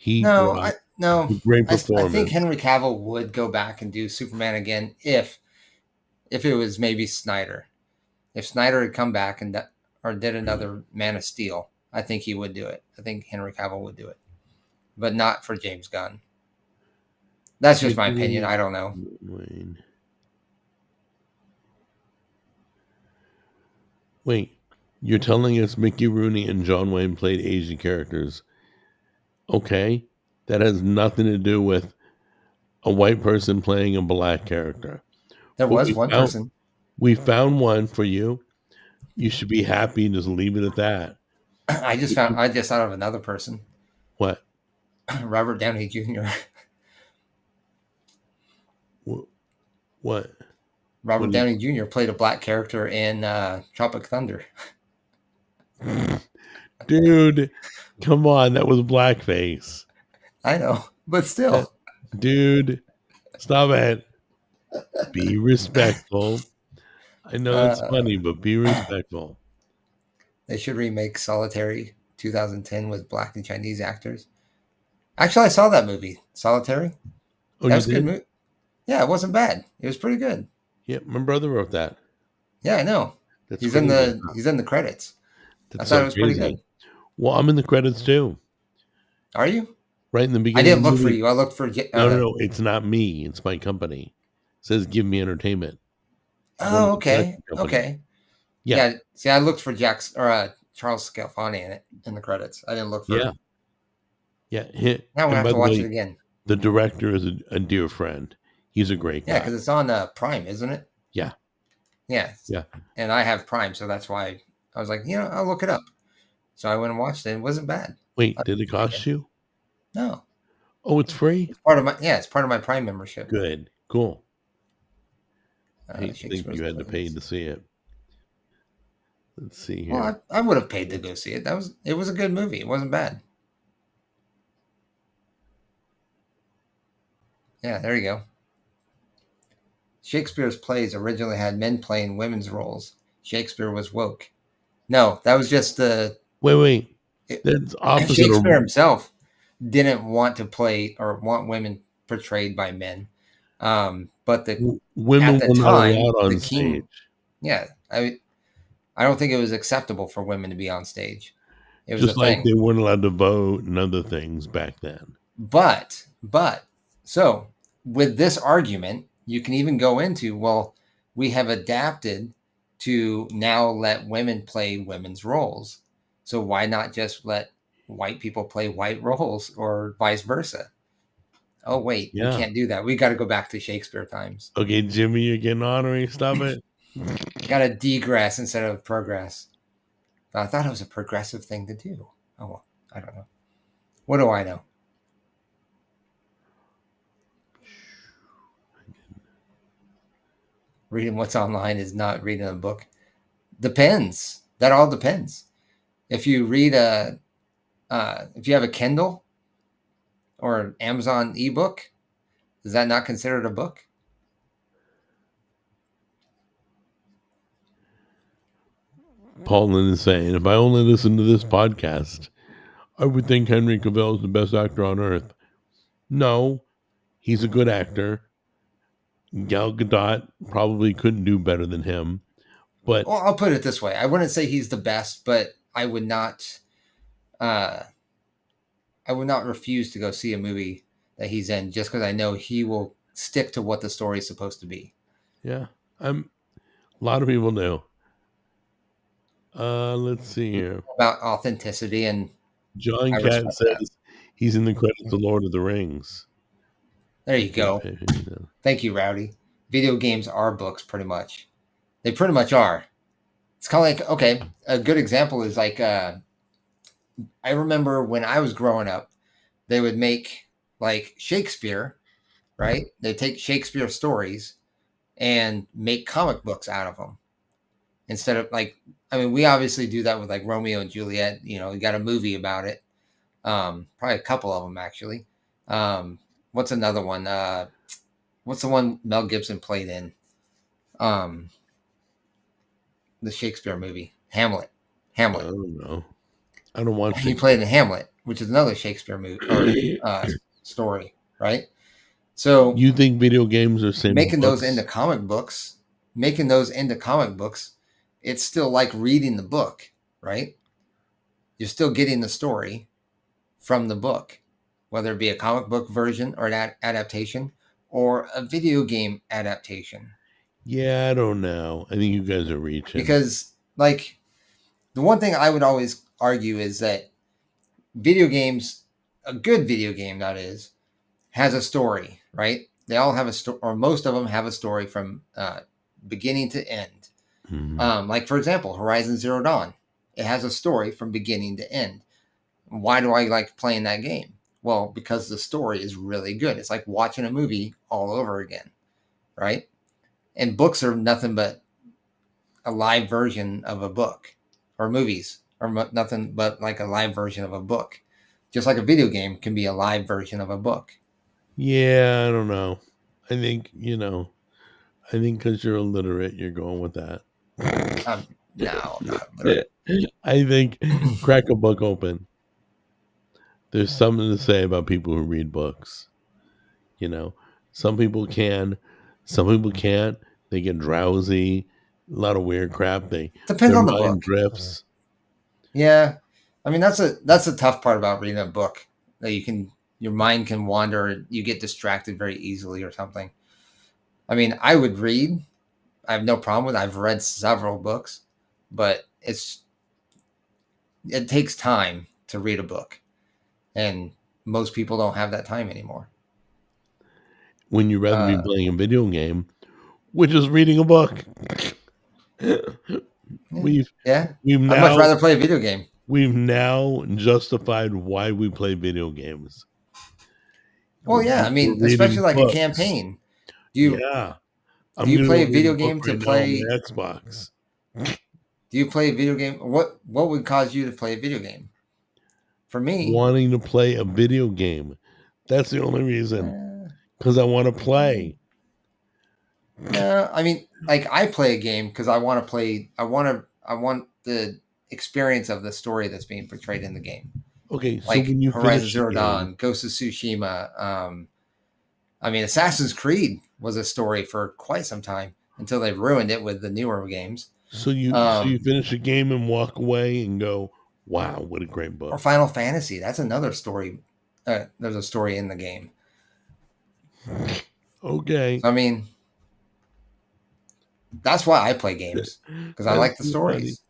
No. Great performance. I think Henry Cavill would go back and do Superman again if it was maybe Snyder. If Snyder had come back and did another Man of Steel, I think he would do it. I think Henry Cavill would do it, but not for James Gunn. That's just my opinion. I don't know. Wait, you're telling us Mickey Rooney and John Wayne played Asian characters? Okay, that has nothing to do with a white person playing a black character. There was one person. We found one for you. You should be happy and just leave it at that. I just thought of another person. What? Robert Downey Jr. What? Robert Downey Jr. played a black character in Tropic Thunder. Dude, come on. That was blackface. I know, but still. Dude, stop it. Be respectful. I know that's funny, but be respectful. They should remake Solitary 2010 with black and Chinese actors. Actually, I saw that movie, Solitary. Oh, that was a good movie. Yeah, it wasn't bad. It was pretty good. Yeah, my brother wrote that. Yeah, I know. He's in the credits. I thought it was pretty good. Well, I'm in the credits too. Are you? Right in the beginning. I didn't look for you. I looked for. No. It's not me. It's my company. It says Give Me Entertainment. Oh, okay. Okay. Yeah. See, I looked for Charles Scalfani in it in the credits. I didn't look for. Yeah. Yeah. Now I'm gonna And have by to the watch way, it again. the director is a dear friend. He's a great Yeah, guy. because it's on Prime, isn't it? Yeah. Yeah. Yeah. And I have Prime, so that's why I was like, I'll look it up. So I went and watched it. It wasn't bad. Wait, did it cost you? No, Oh, it's free? it's part of my Prime membership. Good. Cool. I hate to think Shakespeare's you had to pay Plays. to see it. Let's see here. Well, I would have paid to go see it. It was a good movie. It wasn't bad. Yeah, there you go. Shakespeare's plays originally had men playing women's roles. Shakespeare was woke. No, that was just Wait. it- That's opposite Shakespeare of himself didn't want to play or want women portrayed by men. But women at the were not time, allowed on the king- stage. yeah, I don't think it was acceptable for women to be on stage. It was Just a like thing. they weren't allowed to vote and other things back then. But so with this argument, you can even go into, well, we have adapted to now let women play women's roles. So why not just let white people play white roles or vice versa? Oh wait, Yeah. we can't do that. We got to go back to Shakespeare times. Okay, Jimmy, you're getting honorary. Stop it. Got to degress instead of progress. But I thought it was a progressive thing to do. Oh well, I don't know. What do I know? Reading what's online is not reading a book. Depends. That all depends. If you read if you have a Kindle or an Amazon ebook, is that not considered a book? Paul Lynn is saying, if I only listened to this podcast, I would think Henry Cavill is the best actor on earth. No, he's a good actor. Gal Gadot probably couldn't do better than him. But Well, I'll put it this way. I wouldn't say he's the best, but I would not refuse to go see a movie that he's in just because I know he will stick to what the story is supposed to be. yeah, a lot of people do. Let's see here. About authenticity, and John I Cat respect says he's in the credits of Lord of the Rings. there you go. Thank you, Rowdy. Video games are books, pretty much. They pretty much are. It's kind of like, okay, a good example is like, I remember when I was growing up, they would make like Shakespeare, right? They take Shakespeare stories and make comic books out of them. Instead of we obviously do that with like Romeo and Juliet. You got a movie about it. Probably a couple of them actually. What's another one? What's the one Mel Gibson played in? The Shakespeare movie, Hamlet. I don't know. I don't watch He played in Hamlet, which is another Shakespeare movie or story, right? So you think video games are same making books? those into comic books, it's still like reading the book, right? You're still getting the story from the book, whether it be a comic book version or an adaptation or a video game adaptation. Yeah, I don't know. I think you guys are reaching. Because like the one thing I would always argue is that video games, a good video game that is, has a story, right? They all have a story, or most of them have a story from beginning to end. Mhm. Like for example, Horizon Zero Dawn, it has a story from beginning to end. Why do I like playing that game? Well, because the story is really good. It's like watching a movie all over again, right? And books are nothing but a live version of a book, or movies are nothing but like a live version of a book. Just like a video game can be a live version of a book. Yeah, I don't know. I think because you're illiterate, you're going with that. No, I'm not literate. I think crack a book open. There's something to say about people who read books. Some people can, some people can't. They get drowsy, a lot of weird crap. Depends their on the mind book. drifts. Yeah, I mean that's a tough part about reading a book, that your mind can wander, you get distracted very easily or something. I mean, I would read. I have no problem with it. I've read several books, but it takes time to read a book, and most people don't have that time anymore. When you'd rather be playing a video game, which is reading a book. We've I'd now much rather play a video game. we've now justified why we play video games. Well, yeah, I mean, We're reading especially like books. a campaign. Do you Yeah. do you gonna play a go read video book game to right now on play? my Xbox? Do you play a video game? What would cause you to play a video game? For me, Wanting to play a video game. That's the only reason. Because I want to play. no, I mean, like I play a game because I want to play. I want the experience of the story that's being portrayed in the game. Okay, so Like when you Horizon finish Zero the Dawn, game, Ghost of Tsushima. I mean, Assassin's Creed was a story for quite some time until they ruined it with the newer games. so you finish a game and walk away and go, "Wow, what a great Or book!" Final Fantasy, that's another story. There's a story in the game. Okay, I mean, that's why I play games, because I like the That's too funny. stories.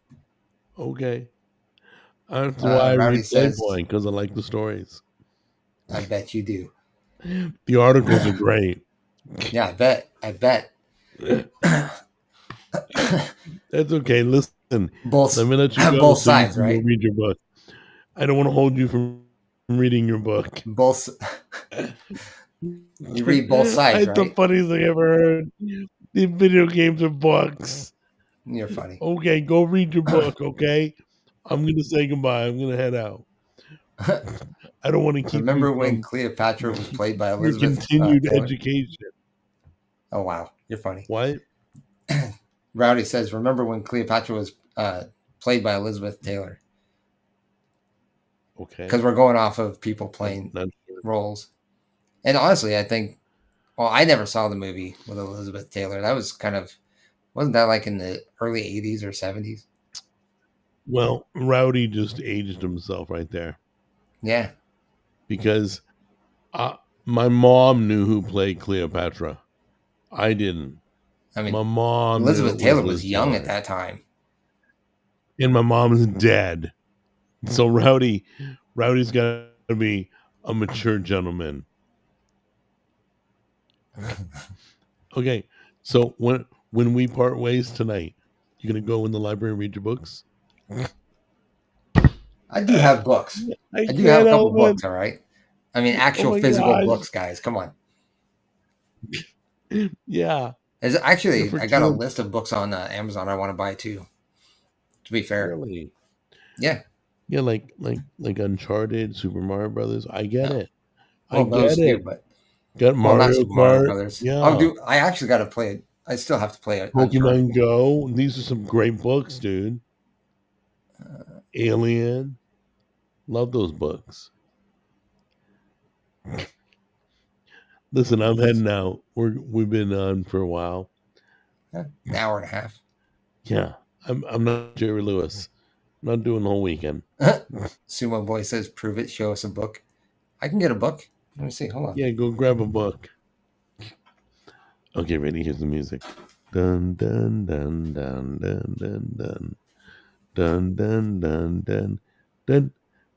Okay, that's why I Rowdy read says- Playboy, because I like the stories. I bet you do. The articles are great. Yeah, I bet. That's okay. Listen, Both let me let you go. both so you sides, can go right? read your book. I don't want to hold you from reading your book. Both. You read both sides, It's the right? funniest thing I ever heard. The video games are books. You're funny. Okay, go read your book, okay? I'm going to say goodbye. I'm going to head out. I don't want to keep Remember you when from Cleopatra was played by your Elizabeth continued Taylor? education. Oh, wow. You're funny. What? Rowdy says, remember when Cleopatra was played by Elizabeth Taylor? Okay. Because we're going off of people playing Not sure. roles. And honestly, I think, well, I never saw the movie with Elizabeth Taylor. That was wasn't that like in the early 80s or 70s? Well, Rowdy just aged himself right there Yeah. because my mom knew who played Cleopatra. I didn't. I mean, My mom. Elizabeth knew it Taylor was Liz young Taylor. at that time. And my mom's dead. So Rowdy's got to be a mature gentleman. Okay, so when we part ways tonight, you're gonna go in the library and read your books. I do have books. I do have a couple books, all right? I mean, actual my physical gosh. books, guys. Come on. Yeah, Actually, They're for I got a kids. list of books on Amazon I want to buy too. To be fair. really. Yeah. Yeah, like Uncharted, Super Mario Brothers. I get it. Well, I those get it. too, but Got well, not Mario Super Mario Kart. Brothers. Yeah. I actually got to play it. I still have to play it. Pokemon Go. These are some great books, dude. Alien. Love those books. Listen, I'm heading out. We've been on for a while. An hour and a half. Yeah, I'm not Jerry Lewis. I'm not doing the whole weekend. Sumo Boy says, "Prove it. Show us a book." I can get a book. Let me see. Hold on. Yeah, go grab a book. Okay, ready? Here's the music. Dun dun dun dun dun dun dun dun dun dun dun dun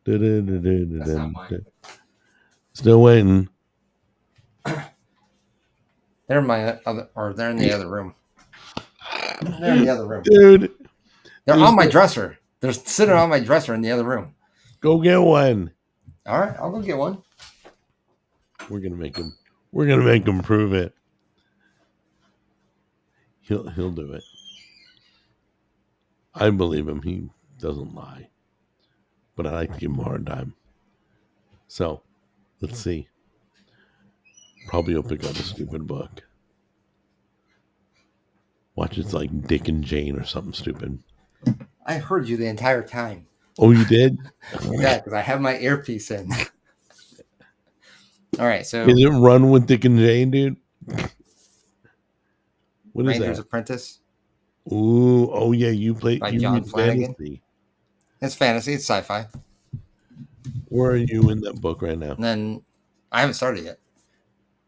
dun dun dun That's not dun mine. dun. Still waiting. They're in my other, or they're in the other room. They're in the other room. Dude, They're on my dresser. They're sitting on my dresser in the other room. go get one. All right, I'll go get one. We're gonna make him. We're gonna make him prove it. He'll do it. I believe him. He doesn't lie. But I like to give him a hard time. So, let's see. Probably he'll pick up a stupid book. Watch, it's like Dick and Jane or something stupid. I heard you the entire time. Oh, you did? Yeah, because I have my earpiece in. All right, so Is it Run with Dick and Jane, dude? What is Ranger's that? Apprentice. Ooh, oh yeah, you By read John Flanagan. fantasy. It's fantasy. It's sci-fi. Where are you in that book right now? And then I haven't started yet.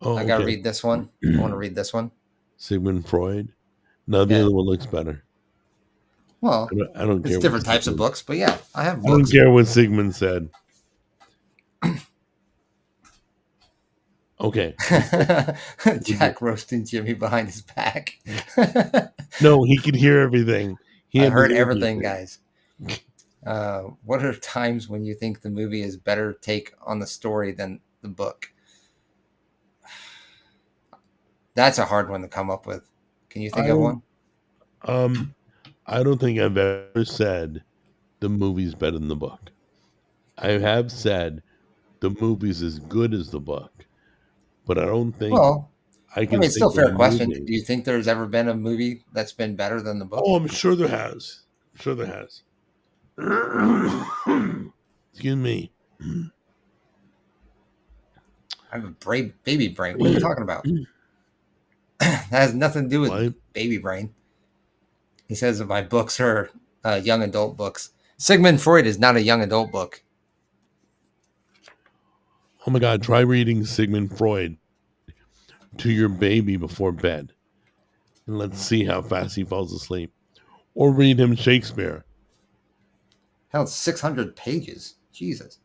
Oh, I got to okay. read this one. I want to read this one. Sigmund Freud. No, the Yeah. other one looks better. Well, I don't it's care. different types of books, but yeah, I have I don't books. care what Sigmund said. Okay. Jack roasting Jimmy behind his back. No, he could hear everything. He I had to heard hear everything, guys. What are times when you think the movie is better take on the story than the book? That's a hard one to come up with. Can you think of one? I don't think I've ever said the movie's better than the book. I have said the movie's as good as the book, but I don't think Well, I can it's still a think of fair a question. movie. Do you think there's ever been a movie that's been better than the book? Oh, I'm sure there has. Sure there has. Excuse me. I have a baby brain. What are you talking about? That has nothing to do with What? baby brain. He says that my books are young adult books. Sigmund Freud is not a young adult book. Oh my God, try reading Sigmund Freud to your baby before bed. And let's see how fast he falls asleep. Or read him Shakespeare. Hell, it's 600 pages. Jesus.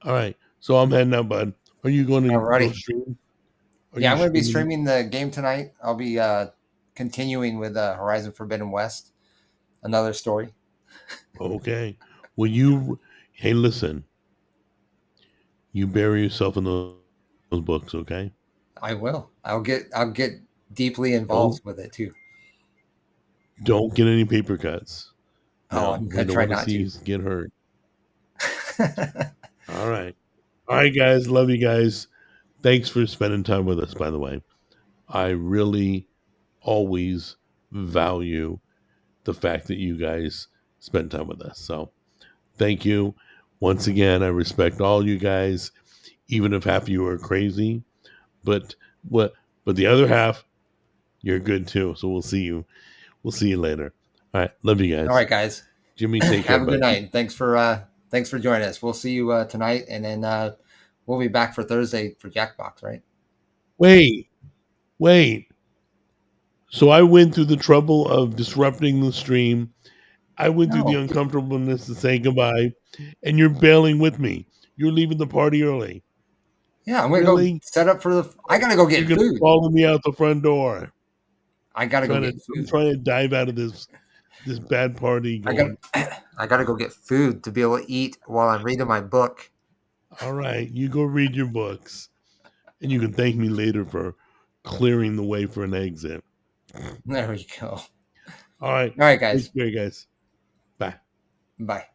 All right. So I'm heading out, bud. Are you going to Alrighty. go stream? Yeah, I'm going to be streaming the game tonight. I'll be continuing with Horizon Forbidden West. Another story. Okay. Well, you, hey, listen. You bury yourself in those books, okay? I will. I'll get deeply involved with it too. Don't get any paper cuts. Oh, I'm going to try not to. You get hurt. All right. All right, guys. Love you guys. Thanks for spending time with us, by the way. I really always value the fact that you guys spend time with us. So thank you. Once again, I respect all you guys, even if half of you are crazy. But the other half, you're good too. So we'll see you. We'll see you later. All right. Love you guys. All right, guys. Jimmy, take care. Have a good night. Thanks for joining us. We'll see you tonight, and then we'll be back for Thursday for Jackbox, right? Wait. So I went through the trouble of disrupting the stream. I went through the uncomfortableness to say goodbye, and you're bailing with me. You're leaving the party early. Yeah, I'm gonna go set up for the. I gotta go get food. You're following me out the front door. I gotta go get food. I'm trying to dive out of this bad party. I gotta go get food to be able to eat while I'm reading my book. All right, you go read your books, and you can thank me later for clearing the way for an exit. There we go. All right, guys. Take care, guys. Bye. Bye.